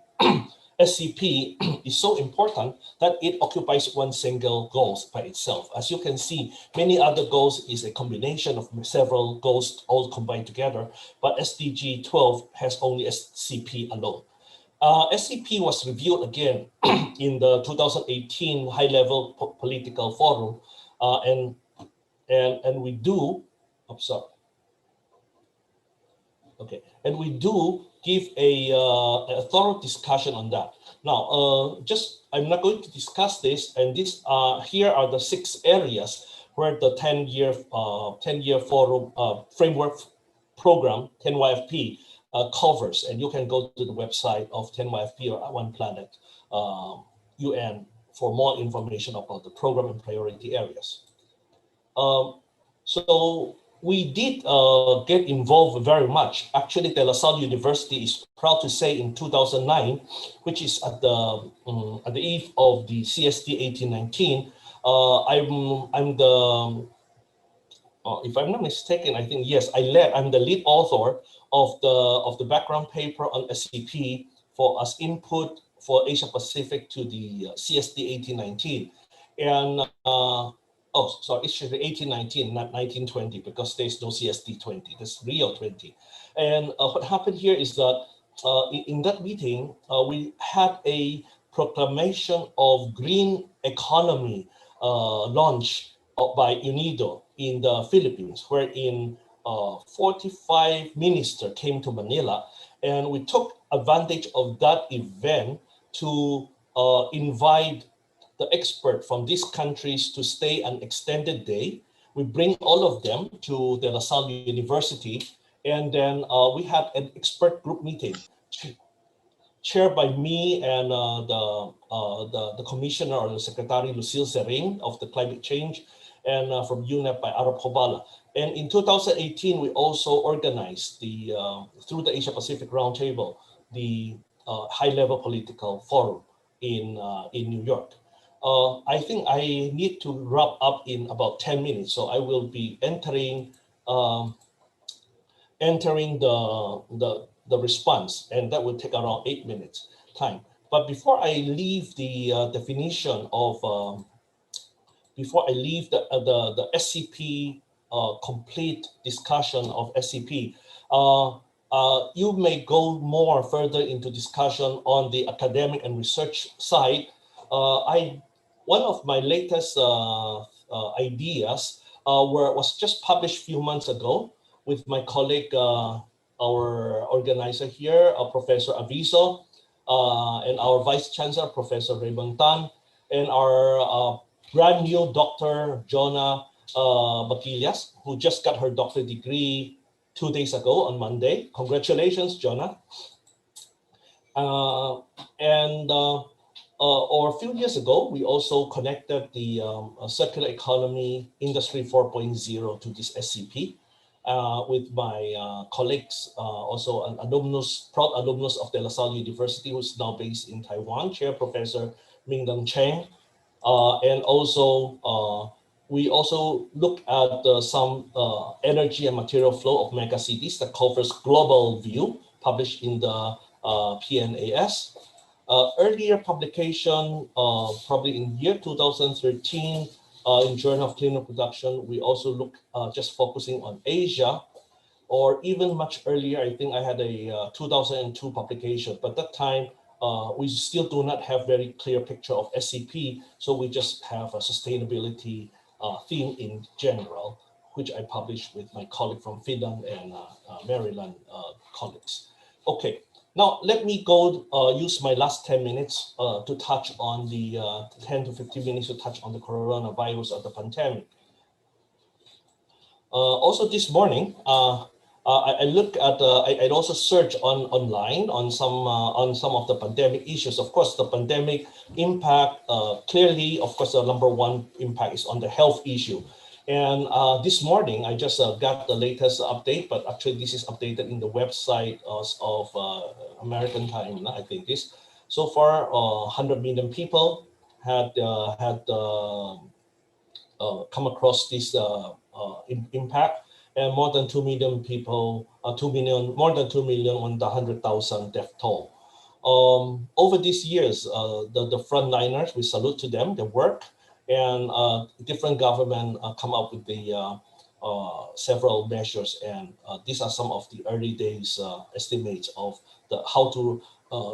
SCP is so important that it occupies one single goal by itself. As you can see, many other goals is a combination of several goals all combined together, but SDG 12 has only SCP alone. SCP was reviewed again in the 2018 High-Level Political Forum, and we do, I'm sorry. Okay, and we do give a thorough discussion on that. Now, I'm not going to discuss this, and here are the 6 areas where the 10-year forum framework program 10YFP covers, and you can go to the website of 10YFP or One Planet UN for more information about the program and priority areas. So we did get involved very much. Actually, De La Salle University is proud to say in 2009, which is at the eve of the CSD 1819, I'm the, if I'm not mistaken, I think, yes, I'm the lead author of the background paper on SCP for as input for Asia Pacific to the CSD 1819. And oh, sorry, it should be 1819, not 1920, because there's no CSD 20, there's Rio 20. And what happened here is that in that meeting, we had a proclamation of green economy launched by UNIDO in the Philippines, wherein 45 ministers came to Manila, and we took advantage of that event to invite the expert from these countries to stay an extended day. We bring all of them to De La Salle University, And then we had an expert group meeting chaired by me and the commissioner or the secretary, Lucille Sering of the climate change, and from UNEP by Arab Hobala. And in 2018, we also organized the through the Asia Pacific Roundtable, the high-level political forum in New York. I think I need to wrap up in about 10 minutes, so I will be entering the response, and that will take around 8 minutes time. But before I leave the definition of before I leave the SCP complete discussion of SCP, you may go more further into discussion on the academic and research side. One of my latest ideas was just published a few months ago with my colleague, our organizer here, Professor Aviso, and our Vice Chancellor, Professor Raymond Tan, and our brand new Dr. Jonah Baquillas, who just got her doctorate degree 2 days ago on Monday. Congratulations, Jonah. Or a few years ago, we also connected the circular economy industry 4.0 to this SCP with my colleagues, also an alumnus, proud alumnus of De La Salle University, who's now based in Taiwan, Chair Professor Mingdong Cheng. And also, we also look at some energy and material flow of megacities that covers global view, published in the PNAS. Earlier publication, probably in year 2013, in Journal of Cleaner Production, we also look just focusing on Asia, or even much earlier, I think I had a 2002 publication, but that time we still do not have very clear picture of SCP, so we just have a sustainability theme in general, which I published with my colleague from Finland and Maryland colleagues. Okay, now let me go use my last 10 minutes to touch on the 10 to 15 minutes to touch on the coronavirus or the pandemic. Also this morning, I look at I also search online on some of the pandemic issues. Of course, the pandemic impact clearly, of course, the number one impact is on the health issue. And this morning, I just got the latest update, but actually this is updated in the website of American Time, I think this. So far, 100 million people had come across this impact, and more than 2 million people, more than 2 million on the 100,000 death toll. Over these years, the frontliners, we salute to them, their work, and different government come up with the several measures, and these are some of the early days estimates of how to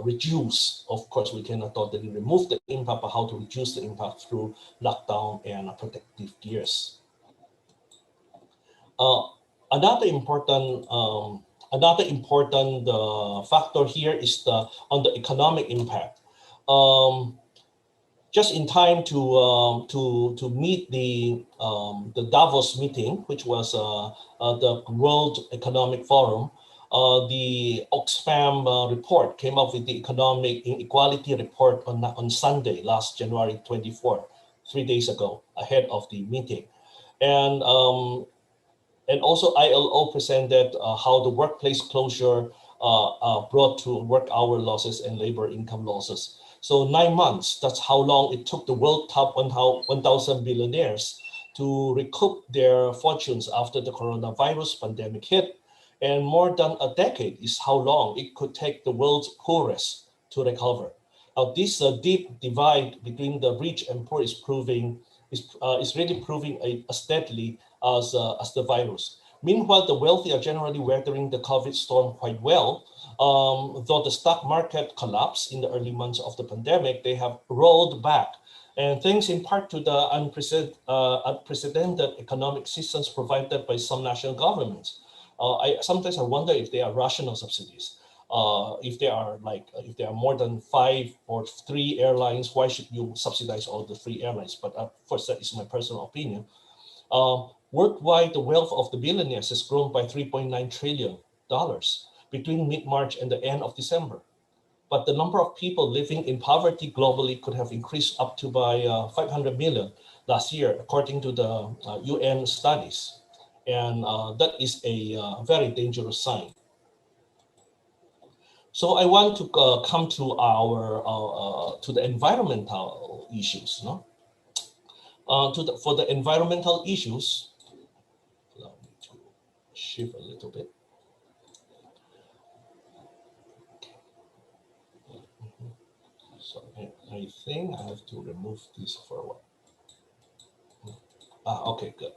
reduce. Of course, we cannot totally remove the impact, but how to reduce the impact through lockdown and protective gears. Another important factor here is on the economic impact. Just in time to meet the Davos meeting, which was the World Economic Forum, the Oxfam report came up with the economic inequality report on Sunday, last January 24, 3 days ago, ahead of the meeting. And also ILO presented how the workplace closure brought to work hour losses and labor income losses. So 9 months, that's how long it took the world top 1,000 billionaires to recoup their fortunes after the coronavirus pandemic hit. And more than a decade is how long it could take the world's poorest to recover. Now, this deep divide between the rich and poor is really proving steadily as the virus. Meanwhile, the wealthy are generally weathering the COVID storm quite well. Though the stock market collapsed in the early months of the pandemic, they have rolled back. And thanks in part to the unprecedented economic assistance provided by some national governments. Sometimes I wonder if they are rational subsidies. If there are more than 5 or 3 airlines, why should you subsidize all the 3 airlines? But of course, that is my personal opinion. Worldwide, the wealth of the billionaires has grown by $3.9 trillion between mid-March and the end of December. But the number of people living in poverty globally could have increased up to by 500 million last year, according to the UN studies. And that is a very dangerous sign. So I want to come to our to the environmental issues. No? For the environmental issues, allow me to shift a little bit. So I think I have to remove this for a while. Okay, good.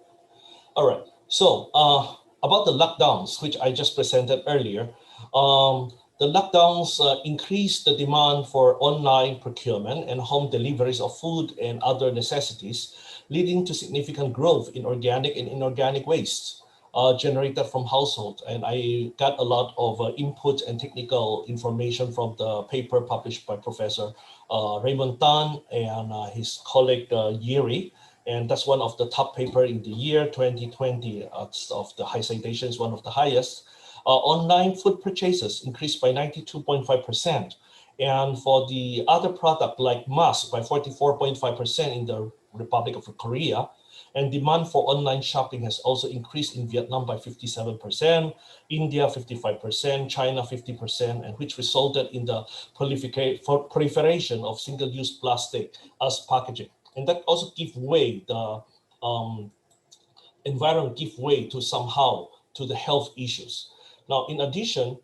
All right. So about the lockdowns, which I just presented earlier, the lockdowns increased the demand for online procurement and home deliveries of food and other necessities, leading to significant growth in organic and inorganic waste generated from households. And I got a lot of input and technical information from the paper published by Professor Raymond Tan and his colleague Yeri. And that's one of the top paper in the year 2020 of the high citations, one of the highest. Online food purchases increased by 92.5%. And for the other product like masks by 44.5% in the Republic of Korea. And demand for online shopping has also increased in Vietnam by 57%, India 55%, China 50%, and which resulted in the proliferation of single-use plastic as packaging. And that also give way, the environment give way to somehow to the health issues. Now, in addition,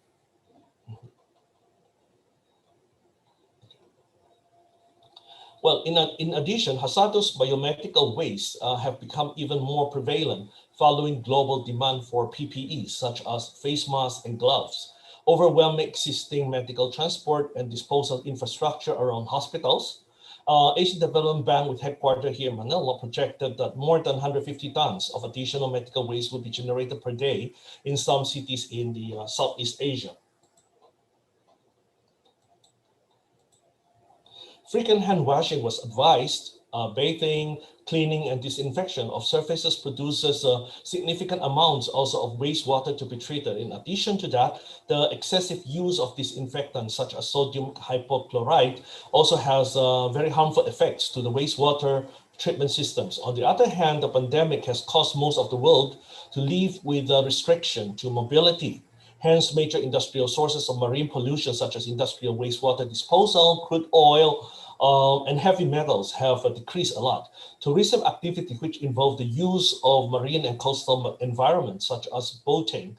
in addition, hazardous biomedical waste have become even more prevalent following global demand for PPE, such as face masks and gloves, overwhelming existing medical transport and disposal infrastructure around hospitals. Asian Development Bank, with headquarters here in Manila, projected that more than 150 tons of additional medical waste would be generated per day in some cities in the Southeast Asia. Frequent hand washing was advised. Bathing, cleaning, and disinfection of surfaces produces significant amounts also of wastewater to be treated. In addition to that, the excessive use of disinfectants such as sodium hypochlorite also has very harmful effects to the wastewater treatment systems. On the other hand, the pandemic has caused most of the world to live with a restriction to mobility. Hence, major industrial sources of marine pollution, such as industrial wastewater disposal, crude oil, and heavy metals have decreased a lot. Tourism activity, which involve the use of marine and coastal environments, such as boating,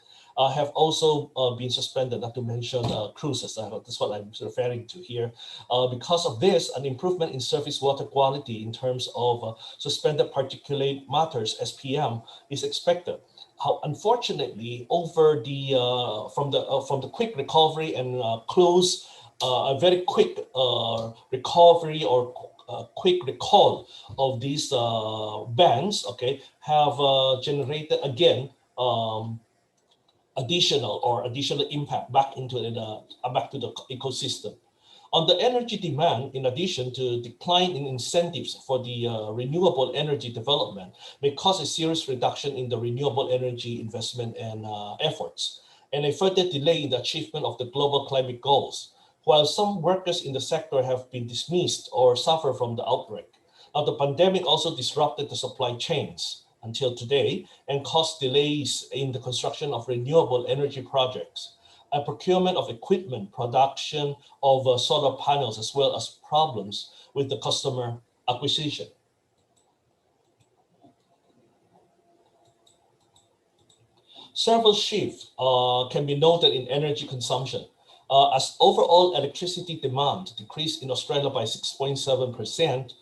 have also been suspended, not to mention cruises. That's what I'm referring to here. Because of this, an improvement in surface water quality in terms of suspended particulate matters, SPM, is expected. How unfortunately, over the from the quick recovery and close, a very quick recovery or quick recall of these bans, okay, have generated again additional impact back into back to the ecosystem. On the energy demand, in addition to decline in incentives for the renewable energy development, may cause a serious reduction in the renewable energy investment and efforts, and a further delay in the achievement of the global climate goals, while some workers in the sector have been dismissed or suffer from the outbreak. Now, the pandemic also disrupted the supply chains until today and caused delays in the construction of renewable energy projects, a procurement of equipment, production of solar panels, as well as problems with the customer acquisition. Several shifts can be noted in energy consumption. As overall electricity demand decreased in Australia by 6.7%,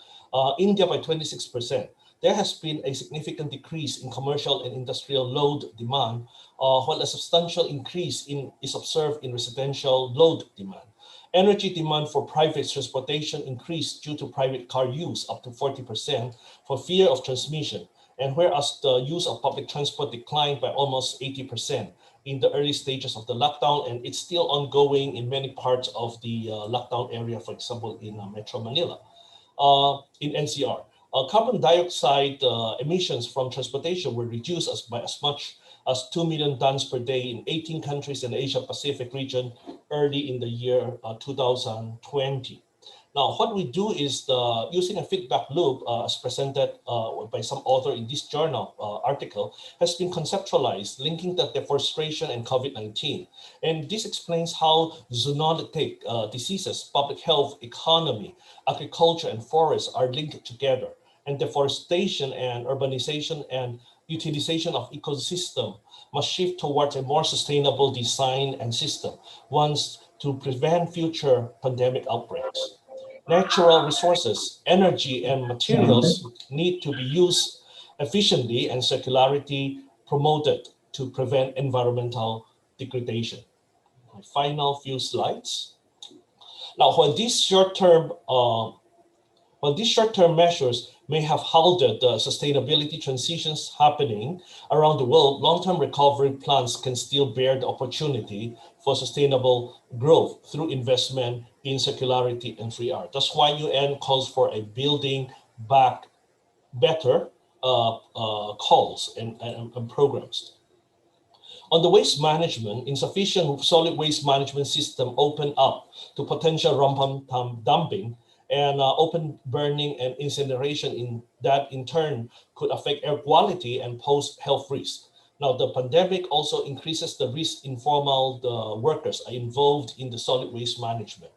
India by 26%, there has been a significant decrease in commercial and industrial load demand, while a substantial increase is observed in residential load demand. Energy demand for private transportation increased due to private car use up to 40% for fear of transmission, and whereas the use of public transport declined by almost 80% in the early stages of the lockdown, and it's still ongoing in many parts of the lockdown area, for example, in Metro Manila, in NCR. Carbon dioxide emissions from transportation were reduced by as much as 2 million tons per day in 18 countries in the Asia Pacific region early in the year 2020. Now, what we do is using a feedback loop as presented by some author in this journal article has been conceptualized, linking the deforestation and COVID-19. And this explains how zoonotic diseases, public health, economy, agriculture, and forests are linked together. And deforestation and urbanization and utilization of ecosystem must shift towards a more sustainable design and system, ones to prevent future pandemic outbreaks. Natural resources, energy, and materials need to be used efficiently and circularity promoted to prevent environmental degradation. My final few slides. Now, while these short-term measures may have halted the sustainability transitions happening around the world, long-term recovery plans can still bear the opportunity for sustainable growth through investment in circularity and free art. That's why UN calls for a building back better calls and programs. On the waste management, insufficient solid waste management system open up to potential dumping and open burning and incineration that in turn could affect air quality and pose health risks. Now, the pandemic also increases the risk informal workers are involved in the solid waste management.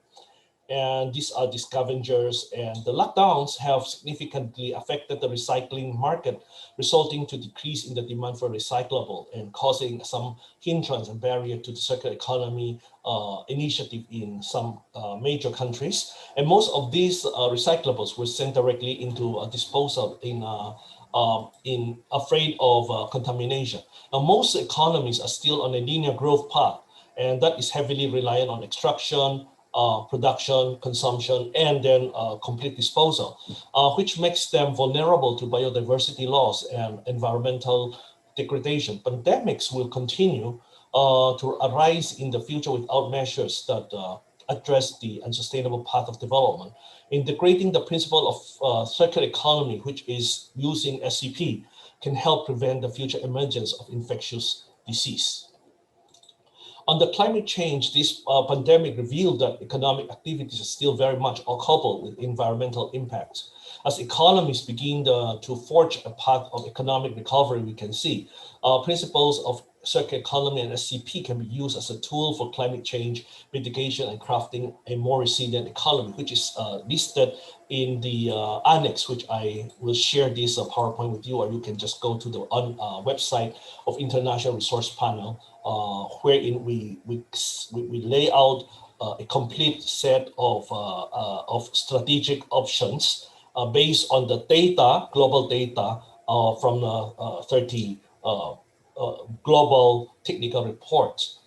And these are the scavengers, and the lockdowns have significantly affected the recycling market, resulting to decrease in the demand for recyclable and causing some hindrance and barrier to the circular economy initiative in some major countries. And most of these recyclables were sent directly into disposal in afraid of contamination. Now, most economies are still on a linear growth path, and that is heavily reliant on extraction, production, consumption, and then complete disposal, which makes them vulnerable to biodiversity loss and environmental degradation. Pandemics will continue to arise in the future without measures that address the unsustainable path of development. Integrating the principle of circular economy, which is using SCP, can help prevent the future emergence of infectious disease. On the climate change, this pandemic revealed that economic activities are still very much coupled with environmental impacts. As economies begin to forge a path of economic recovery, we can see principles of circular economy and SCP can be used as a tool for climate change mitigation and crafting a more resilient economy, which is listed in the annex, which I will share this PowerPoint with you, or you can just go to the website of International Resource Panel, wherein we lay out a complete set of strategic options based on the data, global data from 30 global technical reports.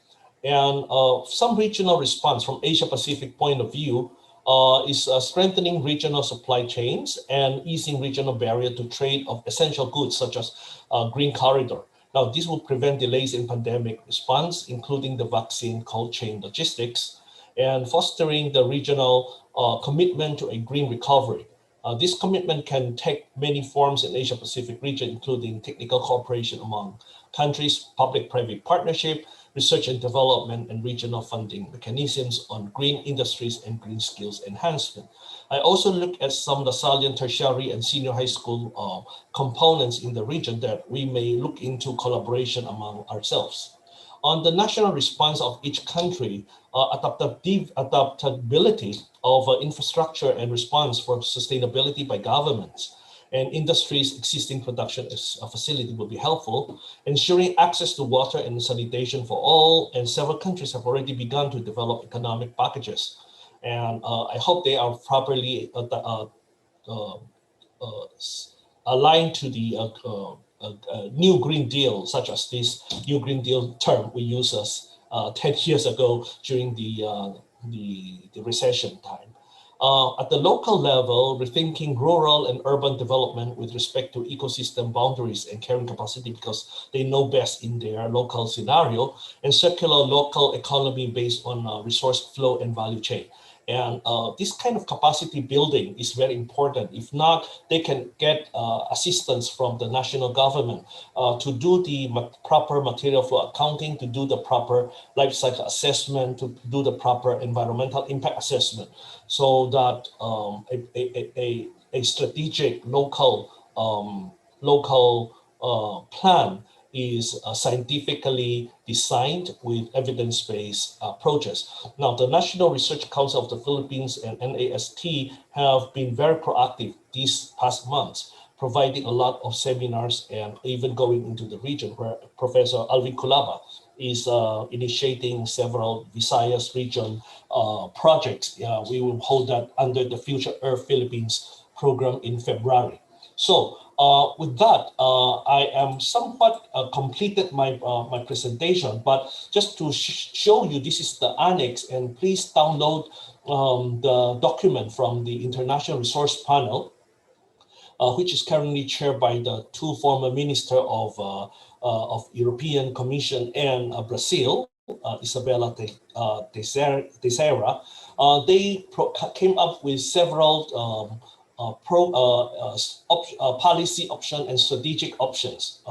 And some regional response from Asia Pacific point of view is strengthening regional supply chains and easing regional barrier to trade of essential goods such as green corridor. Now, this will prevent delays in pandemic response, including the vaccine cold chain logistics, and fostering the regional commitment to a green recovery. This commitment can take many forms in Asia Pacific region, including technical cooperation among countries, public-private partnership, research and development, and regional funding mechanisms on green industries and green skills enhancement. I also look at some Lasallian tertiary and senior high school components in the region that we may look into collaboration among ourselves. On the national response of each country, adaptability of infrastructure and response for sustainability by governments and industries' existing production facility will be helpful, ensuring access to water and sanitation for all, and several countries have already begun to develop economic packages. And I hope they are properly aligned to the new Green Deal, such as this new Green Deal term we used 10 years ago during the recession time. At the local level, rethinking rural and urban development with respect to ecosystem boundaries and carrying capacity because they know best in their local scenario, and circular local economy based on resource flow and value chain. And this kind of capacity building is very important. If not, they can get assistance from the national government to do the proper material flow accounting, to do the proper life cycle assessment, to do the proper environmental impact assessment, so that a strategic local plan is scientifically designed with evidence-based approaches. Now, the National Research Council of the Philippines and NAST have been very proactive these past months, providing a lot of seminars and even going into the region, where Professor Alvin Kulaba is initiating several Visayas region projects. We will hold that under the Future Earth Philippines program in February. So with that, I am somewhat completed my presentation, but just to show you, this is the annex, and please download the document from the International Resource Panel, which is currently chaired by the two former minister of European Commission and Brazil, Isabella Teixeira. They came up with several policy options and strategic options,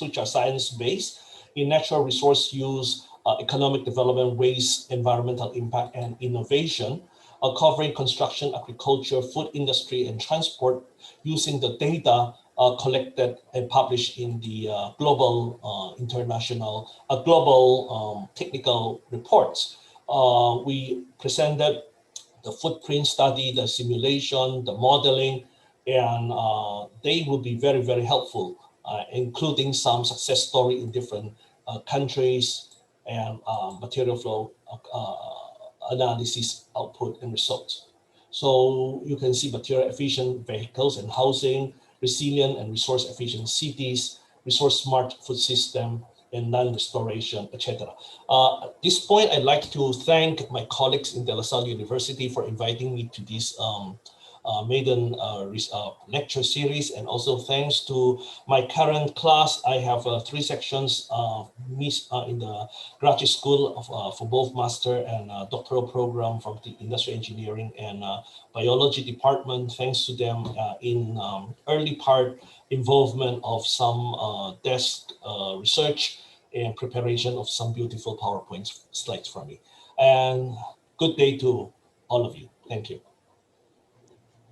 which are science-based in natural resource use, economic development, waste, environmental impact, and innovation, covering construction, agriculture, food industry, and transport, using the data collected and published in the global technical reports. We presented the footprint study, the simulation, the modeling, and they will be very, very helpful, including some success story in different countries and material flow analysis output and results. So you can see material efficient vehicles and housing, resilient and resource efficient cities, resource smart food system, and non-restoration, etc. At this point, I'd like to thank my colleagues in De La Salle University for inviting me to this maiden lecture series, and also thanks to my current class. I have 3 sections in the graduate school for both master and doctoral program from the industrial engineering and biology department. Thanks to them in early part involvement of some desk research and preparation of some beautiful PowerPoint slides for me. And good day to all of you. Thank you.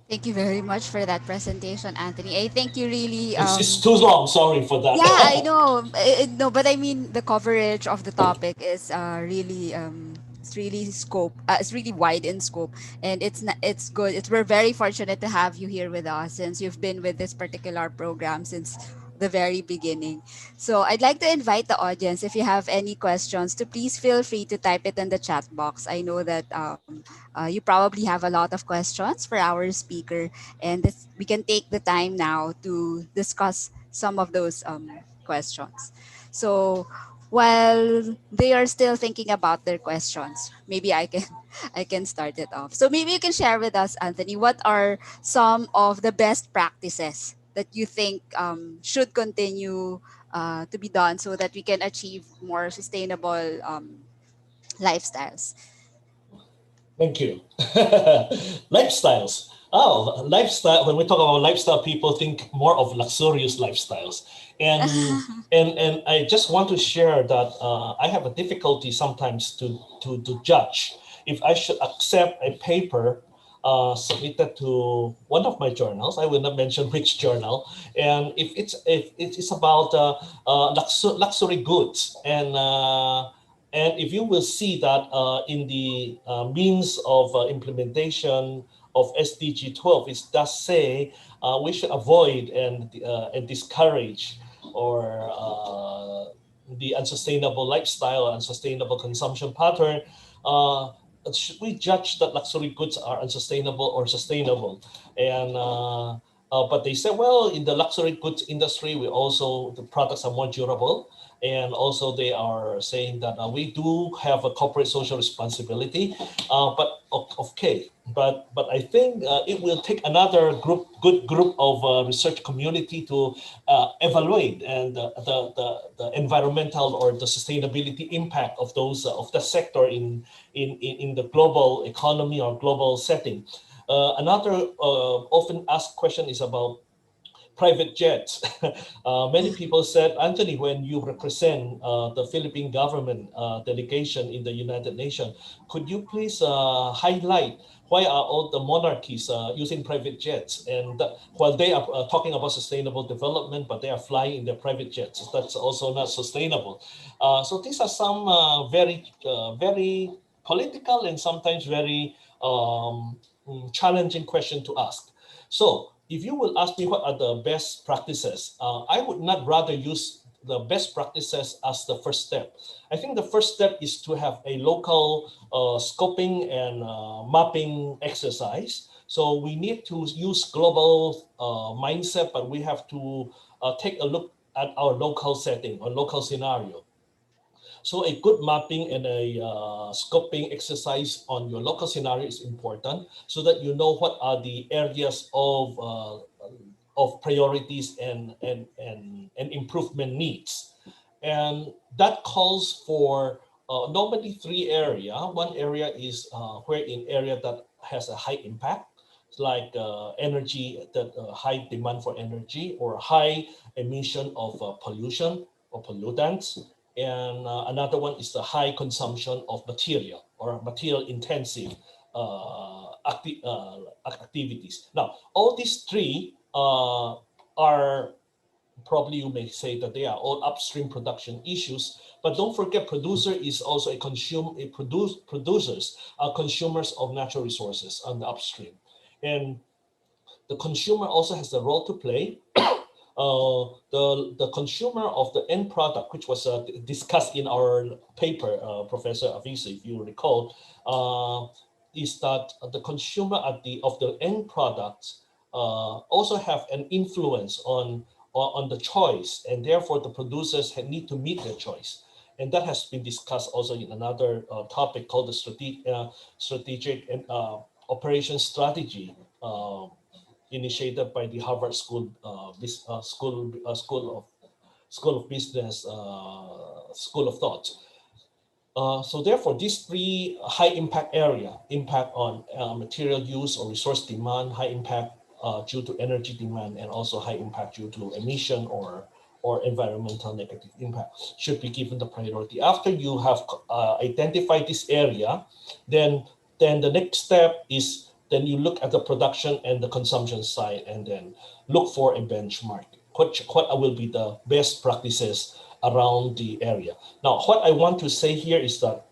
Thank you very much for that presentation, Anthony. I think you really It's too long. Sorry for that. yeah, I know. No, but I mean the coverage of the topic is really it's really scope. It's really wide in scope, and it's good. We're very fortunate to have you here with us, since you've been with this particular program since the very beginning. So I'd like to invite the audience, if you have any questions, to please feel free to type it in the chat box. I know that you probably have a lot of questions for our speaker, and we can take the time now to discuss some of those questions. So while they are still thinking about their questions, maybe I can I can start it off. So maybe you can share with us, Anthony, what are some of the best practices that you think should continue to be done so that we can achieve more sustainable lifestyles? Thank you. Lifestyles. Oh, lifestyle. When we talk about lifestyle, people think more of luxurious lifestyles. And I just want to share that I have a difficulty sometimes to judge if I should accept a paper submitted to one of my journals. I will not mention which journal. And if it's about luxury goods, and if you will see that in the means of implementation of SDG 12, it does say we should avoid and discourage or the unsustainable lifestyle, unsustainable consumption pattern. Should we judge that luxury goods are unsustainable or sustainable? And But they said, well, in the luxury goods industry, the products are more durable. And also they are saying that we do have a corporate social responsibility, but okay. But I think it will take another good group of research community to evaluate and the environmental or the sustainability impact of those of the sector in the global economy or global setting. Another often asked question is about private jets. Many people said, Anthony, when you represent the Philippine government delegation in the United Nations, could you please highlight why are all the monarchies using private jets? And while they are talking about sustainable development, but they are flying in their private jets, that's also not sustainable. So these are some very political and sometimes very challenging question to ask. So if you will ask me what are the best practices, I would not rather use the best practices as the first step. I think the first step is to have a local scoping and mapping exercise. So we need to use global mindset, but we have to take a look at our local setting or local scenario. So a good mapping and a scoping exercise on your local scenario is important so that you know what are the areas of priorities and improvement needs. And that calls for normally three areas. One area is where in area that has a high impact, like energy, that high demand for energy or high emission of pollution or pollutants. And another one is the high consumption of material or material intensive activities. Now, all these three are probably, you may say that they are all upstream production issues, but don't forget producer is also producers are consumers of natural resources on the upstream. And the consumer also has a role to play. The consumer of the end product, which was discussed in our paper, Professor Avisi, if you recall, is that the consumer of the end products also have an influence on the choice, and therefore the producers need to meet their choice. And that has been discussed also in another topic called the strategic and operation strategy, initiated by the Harvard School of Business, School of Thought. So therefore, these three high impact area, impact on material use or resource demand, high impact due to energy demand, and also high impact due to emission or environmental negative impact, should be given the priority. After you have identified this area, then the next step is then you look at the production and the consumption side, and then look for a benchmark. What will be the best practices around the area? Now, what I want to say here is that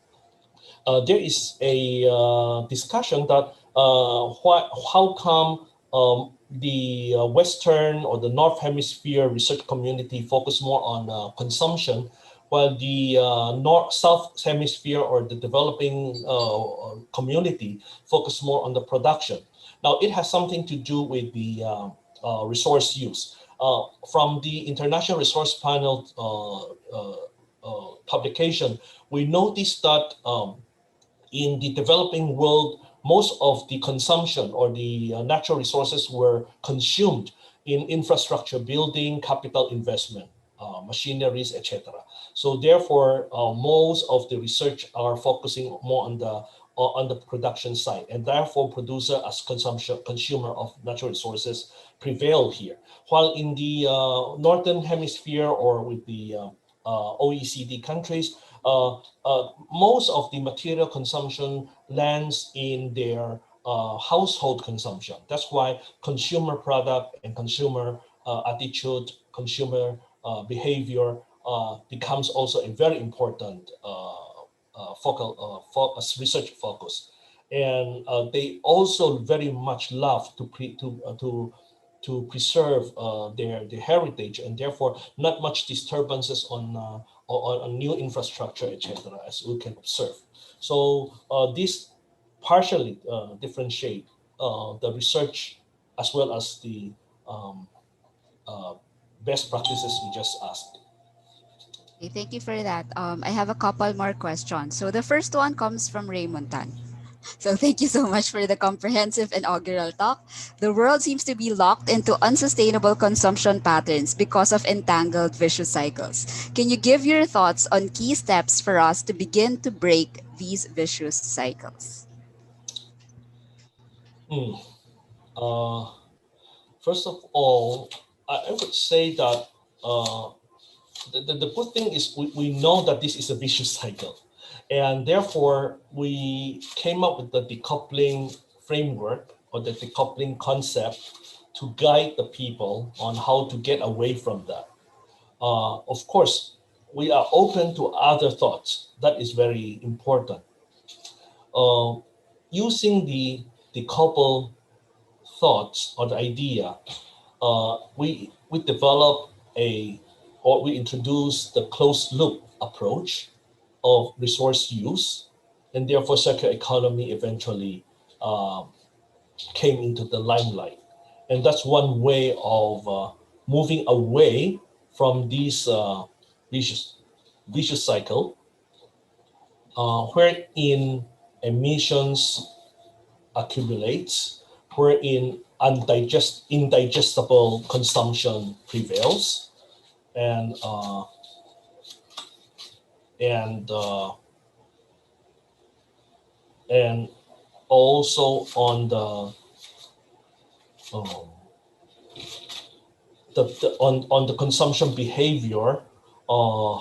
there is a discussion that how come the Western or the North Hemisphere research community focus more on consumption, while the South Hemisphere or the developing community focus more on the production. Now, it has something to do with the resource use. From the International Resource Panel publication, we noticed that in the developing world, most of the consumption or the natural resources were consumed in infrastructure building, capital investment, machineries, etc. So therefore, most of the research are focusing more on the production side, and therefore producer as consumer of natural resources prevail here. While in the Northern Hemisphere or with the OECD countries, most of the material consumption lands in their household consumption. That's why consumer product and consumer attitude, consumer behavior becomes also a very important research focus. And they also very much love to preserve their heritage, and therefore not much disturbances on new infrastructure, etc., as we can observe. So this partially differentiate the research as well as the um, best practices we just asked. Okay, thank you for that. I have a couple more questions. So the first one comes from Raymond Tan. So thank you so much for the comprehensive inaugural talk. The world seems to be locked into unsustainable consumption patterns because of entangled vicious cycles. Can you give your thoughts on key steps for us to begin to break these vicious cycles? Hmm. Uh, First of all, I would say that the good thing is we know that this is a vicious cycle. And therefore, we came up with the decoupling framework or the decoupling concept to guide the people on how to get away from that. Of course, we are open to other thoughts. That is very important. Uh, Using the decouple thoughts or the idea, we develop we introduce the closed loop approach of resource use, and therefore circular economy eventually uh, came into the limelight. And that's one way of moving away from this vicious, vicious cycle, wherein emissions accumulates, wherein indigestible consumption prevails, and and uh, and also on um, on the consumption behavior, uh,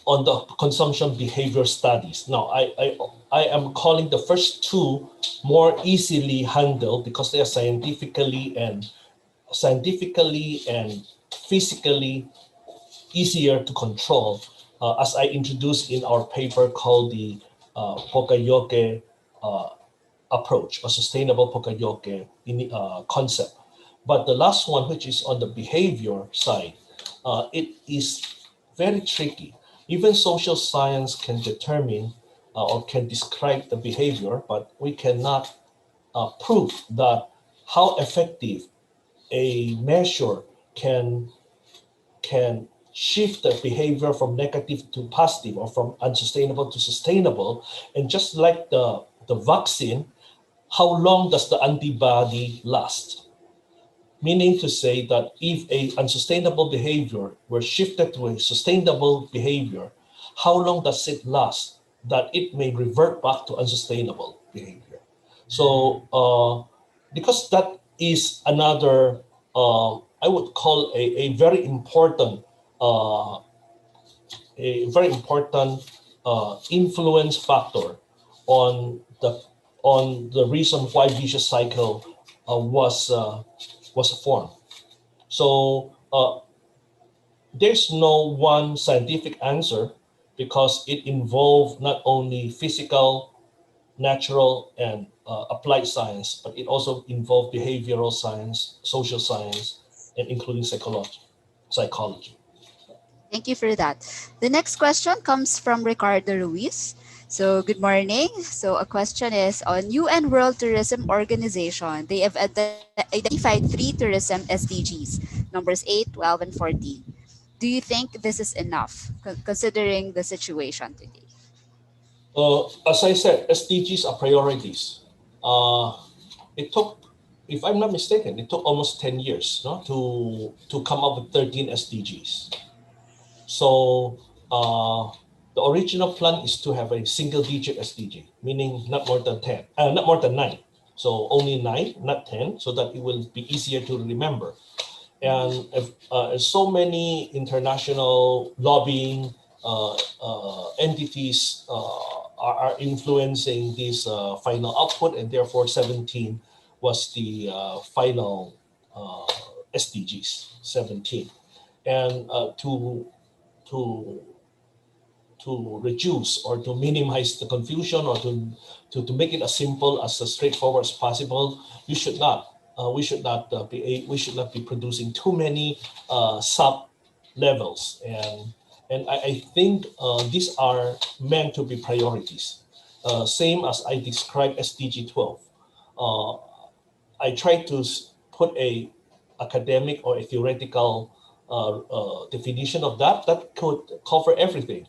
on the consumption behavior studies. Now, I am calling the first two more easily handled because they are scientifically and physically easier to control, as I introduced in our paper called the Pokayoke uh, approach, a sustainable Pokayoke concept. But the last one, which is on the behavior side, it is very tricky. Even social science can determine or can describe the behavior, but we cannot prove that how effective a measure can shift the behavior from negative to positive or from unsustainable to sustainable. And just like the vaccine, how long does the antibody last? Meaning to say that if a unsustainable behavior were shifted to a sustainable behavior, how long does it last that it may revert back to unsustainable behavior? So because that is another, I would call a very important uh, influence factor on the reason why vicious cycle was formed. So there's no one scientific answer because it involved not only physical, natural, and applied science, but it also involved behavioral science, social science, and including psychology. Thank you for that. The next question comes from Ricardo Ruiz. So, good morning. So, a question is on UN World Tourism Organization. They have identified three tourism SDGs, numbers 8, 12, and 14. Do you think this is enough, considering the situation today? As I said, SDGs are priorities. Uh, it took, if I'm not mistaken, it took almost 10 years, no, to come up with 13 SDGs. So the original plan is to have a single digit SDG, meaning not more than 10, not more than 9. So only 9, not 10, so that it will be easier to remember. And if, so many international lobbying entities are influencing this final output, and therefore 17 was the final SDGs, 17. And to to reduce or to minimize the confusion or to make it as simple as straightforward as possible, we should not be producing too many sub levels, and I think these are meant to be priorities, same as I described SDG 12. uh, I try to put academic or a theoretical definition of that, that could cover everything.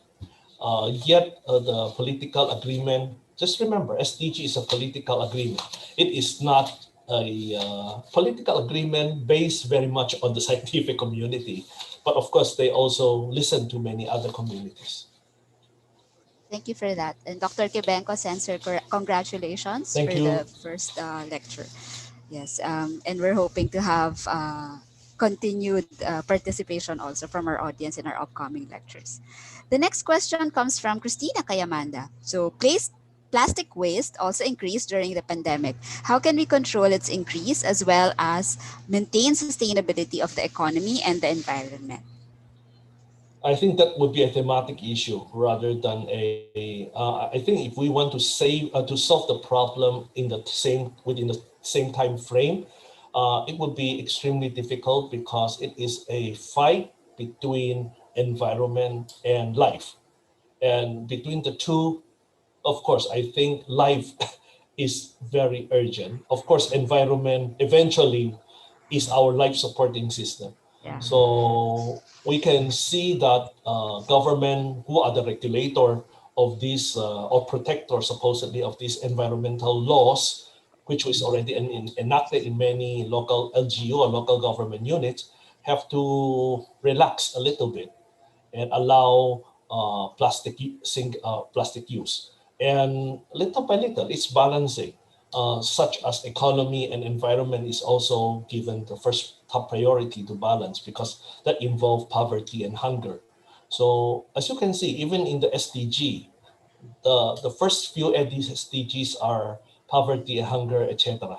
Yet the political agreement, just remember, SDG is a political agreement. It is not a political agreement based very much on the scientific community. But of course, they also listen to many other communities. Thank you for that. And Dr. Kibenko Sensor, congratulations Thank for the you. first lecture. Yes, and we're hoping to have continued participation also from our audience in our upcoming lectures. The next question comes from Christina Kayamanda. So, plastic waste also increased during the pandemic. How can we control its increase as well as maintain sustainability of the economy and the environment? I think that would be a thematic issue rather than I think if we want to to solve the problem within the same time frame, it would be extremely difficult because it is a fight between environment and life, and between the two, of course, I think life is very urgent. Of course, environment eventually is our life supporting system. Yeah. So we can see that government, who are the regulator of these or protector supposedly of these environmental laws, which was already enacted in many local LGU or local government units, have to relax a little bit and allow plastic use. And little by little, it's balancing, such as economy and environment is also given the first top priority to balance because that involve poverty and hunger. So as you can see, even in the SDG, the first few of these SDGs are poverty, hunger, etc.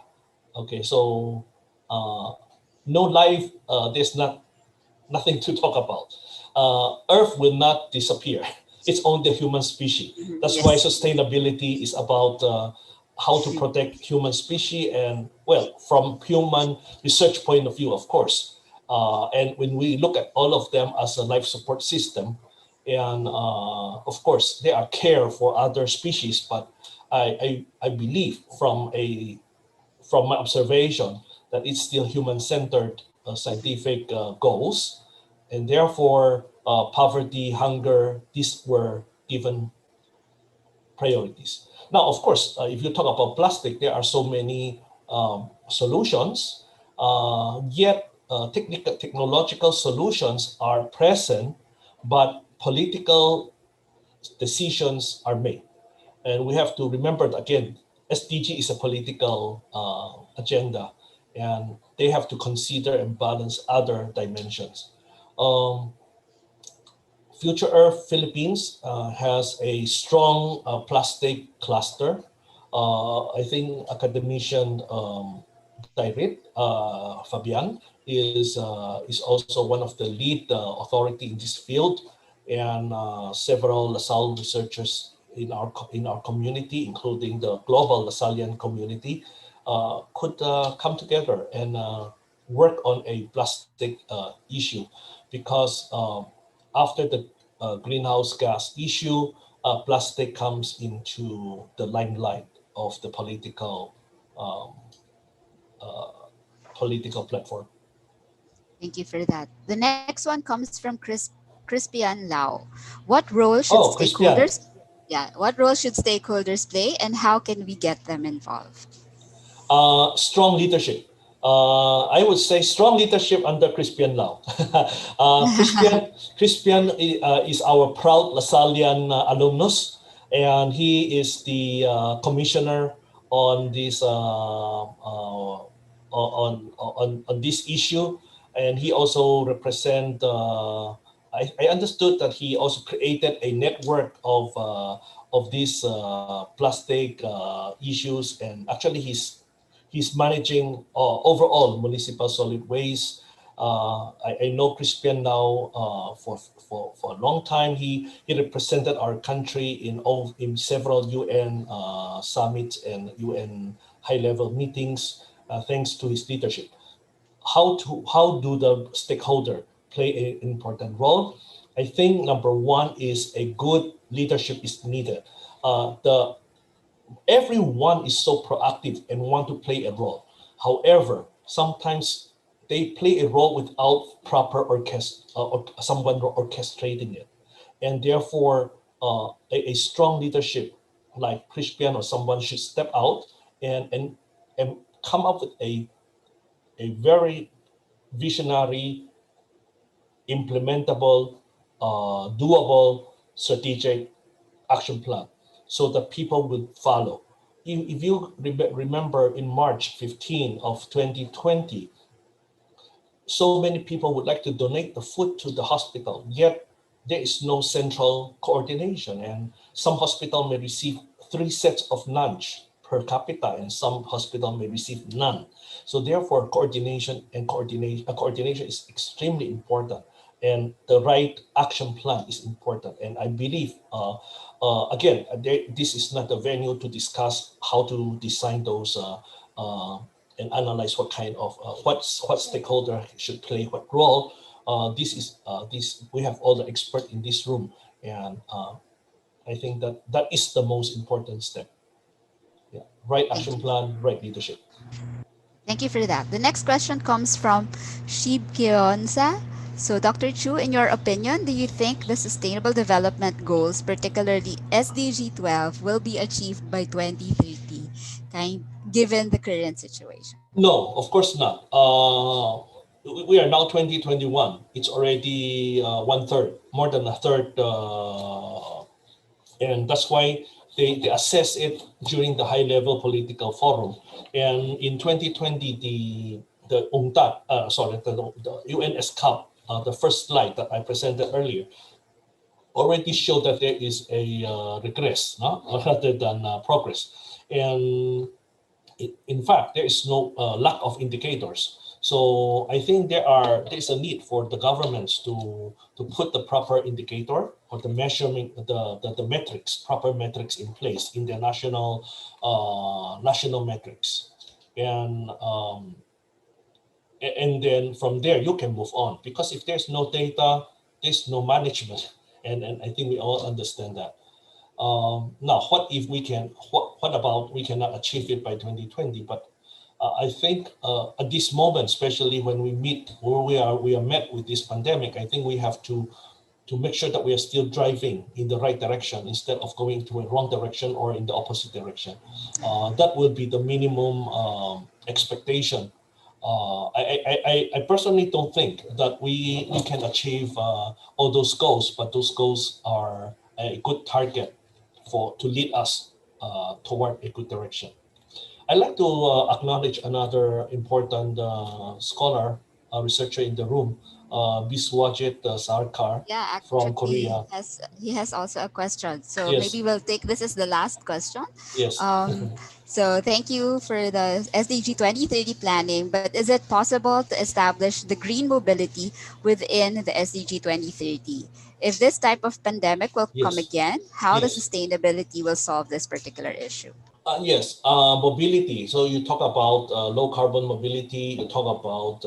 Okay, so uh, no life, there's nothing to talk about. Earth will not disappear. It's only the human species. Mhm. That's why Yes. sustainability is about how to protect human species and, well, from human research point of view, of course. And when we look at all of them as a life support system, and of course, they are care for other species, but I believe from my observation that it's still human-centered scientific goals, and therefore poverty, hunger, these were given priorities. Now, of course, if you talk about plastic, there are so many solutions, yet technological solutions are present, but political decisions are made. And we have to remember that, again, SDG is a political agenda, and they have to consider and balance other dimensions. Um, Future Earth Philippines has a strong plastic cluster. I think academician Dairit Fabian is also one of the lead authority in this field, and several LaSalle researchers in our community, including the global LaSallian community, could come together and work on a plastic issue, because after the greenhouse gas issue, plastic comes into the limelight of the um, uh, political platform. Thank you for that. The next one comes from Crispian Lau. What role should Oh, Crispian, stakeholders what role should stakeholders play and how can we get them involved? strong leadership. I would say strong leadership under Crispian Lau. Crispian is our proud Lasallian alumnus, and he is the commissioner on this on this issue, and he also represent. I understood that he also created a network of these plastic issues, and actually he's managing overall municipal solid waste. I know Crispian now for a long time. He represented our country in several UN summits and UN high level meetings, thanks to his leadership. How do the stakeholder play an important role? I think number one is a good leadership is needed. The Everyone is so proactive and want to play a role. However, sometimes they play a role without proper someone orchestrating it. And therefore, a strong leadership like Crispian or someone should step out and come up with a very visionary, implementable, doable, strategic action plan so that people will follow. If you remember in March 15 of 2020, so many people would like to donate the food to the hospital, yet there is no central coordination. And some hospital may receive 3 sets of lunch per capita, and some hospital may receive none. So therefore, coordination is extremely important, and the right action plan is important. And I believe, again, this is not a venue to discuss how to design those and analyze what kind of what stakeholder should play what role. This we have all the experts in this room, and I think that is the most important step. Yeah, right Thank action you. plan, right leadership. Thank you for that. The next question comes from Shib Kionsa. So, Dr. Chu, in your opinion, do you think the Sustainable Development Goals, particularly SDG 12, will be achieved by 2030, given the current situation? No, of course not. We are now 2021. It's already one third, more than a third, and that's why they assess it during the high level political forum. And in 2020, the UNCTAD, the UNSCAP, the first slide that I presented earlier, already showed that there is a regress, no? Rather than progress. And in fact, there is no lack of indicators. So I think there's a need for the governments to put the proper indicator or the measurement, the metrics, proper metrics in place in their national metrics, and then from there you can move on, because if there's no data, there's no management, and I think we all understand that. Now, what if we can? What about we cannot achieve it by 2020? But I think at this moment, especially when we are met with this pandemic, I think we have to make sure that we are still driving in the right direction instead of going to a wrong direction or in the opposite direction. That will be the minimum expectation. I personally don't think that we can achieve all those goals, but those goals are a good target to lead us toward a good direction. I'd like to acknowledge another important scholar, researcher in the room, Biswajit Sarkar Yeah, from actually, Korea. he has also a question. So maybe Yes, we'll take this as the last question. yes. Um, so thank you for the SDG 2030 planning. But is it possible to establish the green mobility within the SDG 2030? If this type of pandemic will come Yes, again, how the yes. sustainability will solve this particular issue? Yes, mobility. So you talk about low carbon mobility, you talk about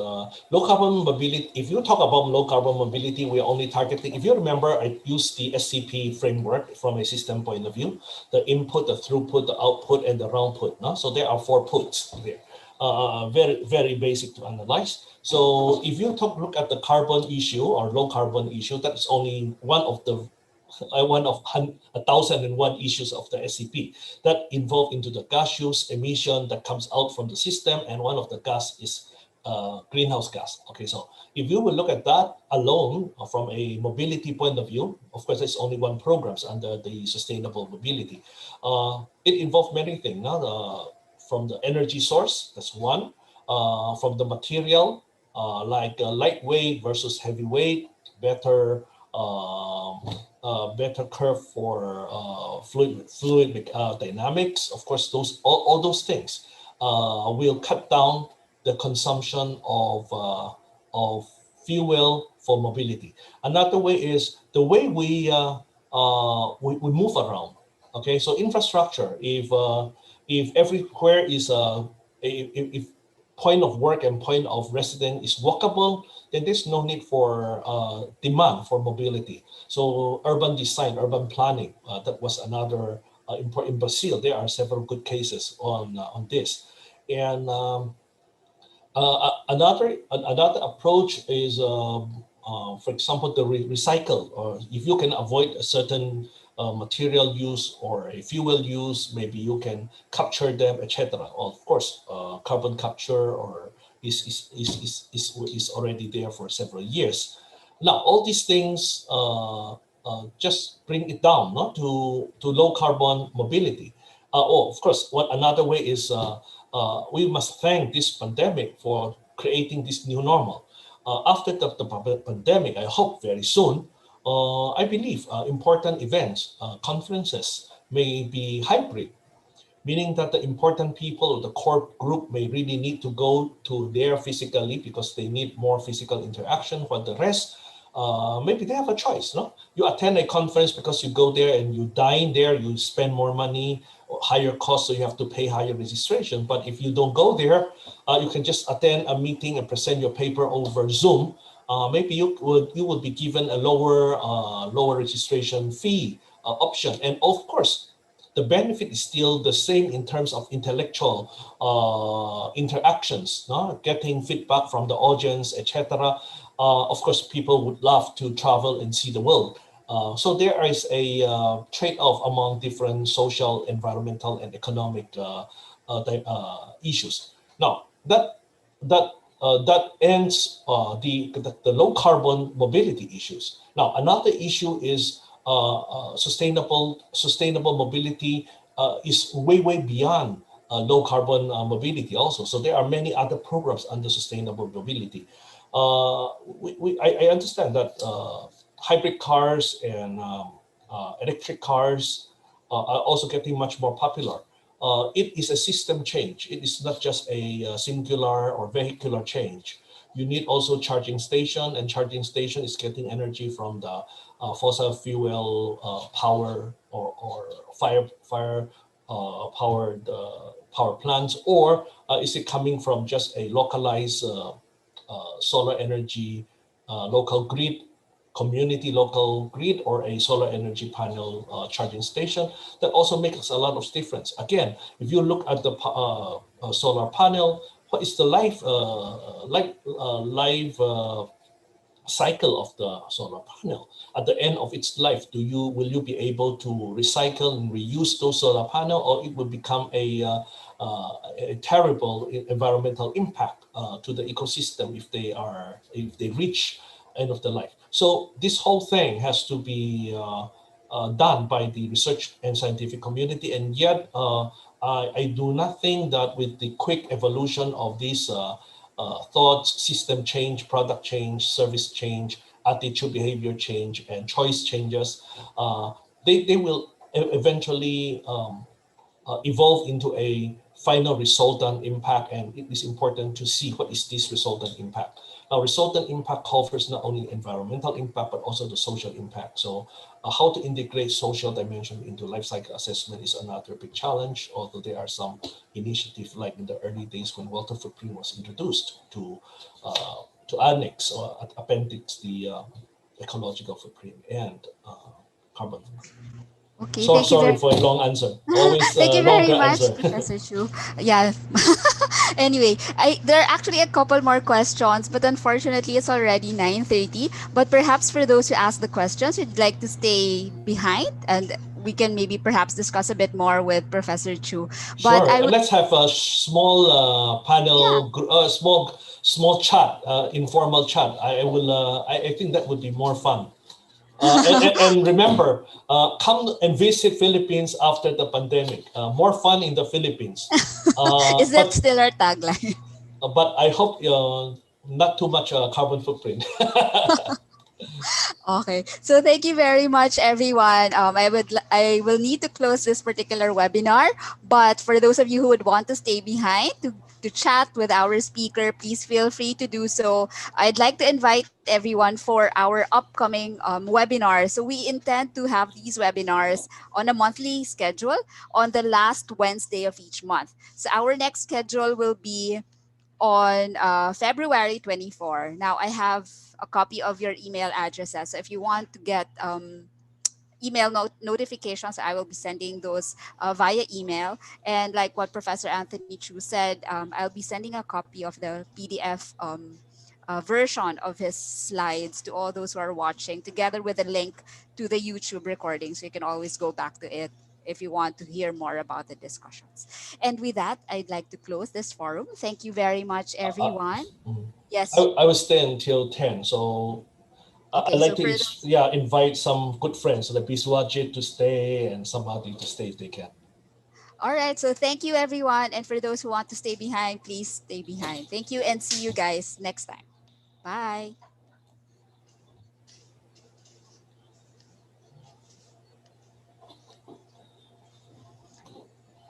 low carbon mobility. If you talk about low carbon mobility, we're only targeting, if you remember, I used the SCP framework from a system point of view, the input, the throughput, the output, and the round put. No? So there are 4 puts there. Very, very basic to analyze. So if you look at the carbon issue or low carbon issue, that's only one of 1,001 issues of the SCP that involve into the gaseous emission that comes out from the system, and one of the gas is greenhouse gas. Okay, so if you will look at that alone from a mobility point of view, of course, there's only one programs under the sustainable mobility. It involves many things. From the energy source, that's one. From the material, like lightweight versus heavyweight, better better curve for fluid dynamics. Of course, all those things will cut down the consumption of fuel for mobility. Another way is the way we move around. Okay, so infrastructure. If everywhere is if point of work and point of residence is walkable, then there's no need for demand for mobility. So urban design, urban planning, that was another important. In Brazil, there are several good cases on this. And Another approach is, for example, the recycle, or if you can avoid a certain material use or a fuel use, maybe you can capture them, etc. Of course, carbon capture or is already there for several years. Now, all these things just bring it down, no, to low carbon mobility. Of course, what another way is. We must thank this pandemic for creating this new normal. After the pandemic, I hope very soon, I believe important events, conferences may be hybrid, meaning that the important people, the core group may really need to go to there physically because they need more physical interaction. For the rest, maybe they have a choice. No, you attend a conference because you go there and you dine there, you spend more money, or higher cost, so you have to pay higher registration. But if you don't go there, you can just attend a meeting and present your paper over Zoom. Maybe you would be given a lower registration fee option, and of course the benefit is still the same in terms of intellectual interactions, no? Getting feedback from the audience, etc. Of course, people would love to travel and see the world. So there is a trade-off among different social, environmental, and economic issues. Now that ends the low carbon mobility issues. Now another issue is sustainable mobility is way beyond low carbon mobility also. So there are many other programs under sustainable mobility. I understand that hybrid cars and electric cars are also getting much more popular. It is a system change. It is not just a singular or vehicular change. You need also charging station, and charging station is getting energy from the fossil fuel power or fire powered power plants, or is it coming from just a localized solar energy local grid, community local grid, or a solar energy panel charging station? That also makes a lot of difference. Again, if you look at the solar panel, what is the life cycle of the solar panel? At the end of its life, will you be able to recycle and reuse those solar panel, or it will become a terrible environmental impact to the ecosystem if they reach end of the life? So this whole thing has to be done by the research and scientific community, and yet I do not think that with the quick evolution of these thoughts, system change, product change, service change, attitude, behavior change, and choice changes, they will eventually evolve into a final resultant impact, and it is important to see what is this resultant impact. Now, resultant impact covers not only environmental impact, but also the social impact. So how to integrate social dimension into life cycle assessment is another big challenge, although there are some initiatives like in the early days when water footprint was introduced to annex or appendix the ecological footprint and carbon footprint. Okay, So thank you sorry very for a long answer. Always thank a you very longer much, answer. Professor Chu. Yeah. Anyway, there are actually a couple more questions, but unfortunately it's already 9:30. But perhaps for those who ask the questions, you'd like to stay behind, and we can maybe perhaps discuss a bit more with Professor Chu. But Sure. I would, Let's have a small yeah. panel, small chat, informal chat. I will. I think that would be more fun. And remember, come and visit Philippines after the pandemic. More fun in the Philippines. Is that But still our tagline? I hope not too much carbon footprint. Okay. So thank you very much, everyone. I will need to close this particular webinar, but for those of you who would want to stay behind to chat with our speaker, please feel free to do so. I'd like to invite everyone for our upcoming webinar. So we intend to have these webinars on a monthly schedule on the last Wednesday of each month. So our next schedule will be on February 24. Now, I have a copy of your email addresses. So if you want to get email notifications. I will be sending those via email. And like what Professor Anthony Chu said, I'll be sending a copy of the PDF version of his slides to all those who are watching, together with a link to the YouTube recording. So you can always go back to it if you want to hear more about the discussions. And with that, I'd like to close this forum. Thank you very much, Uh, everyone. mm. Yes. I will stay until 10. So I'd Okay. like So to for those, invite some good friends, like Biswajit to stay and somebody to stay if they can. all right. So thank you, everyone. And for those who want to stay behind, please stay behind. Thank you and see you guys next time. Bye.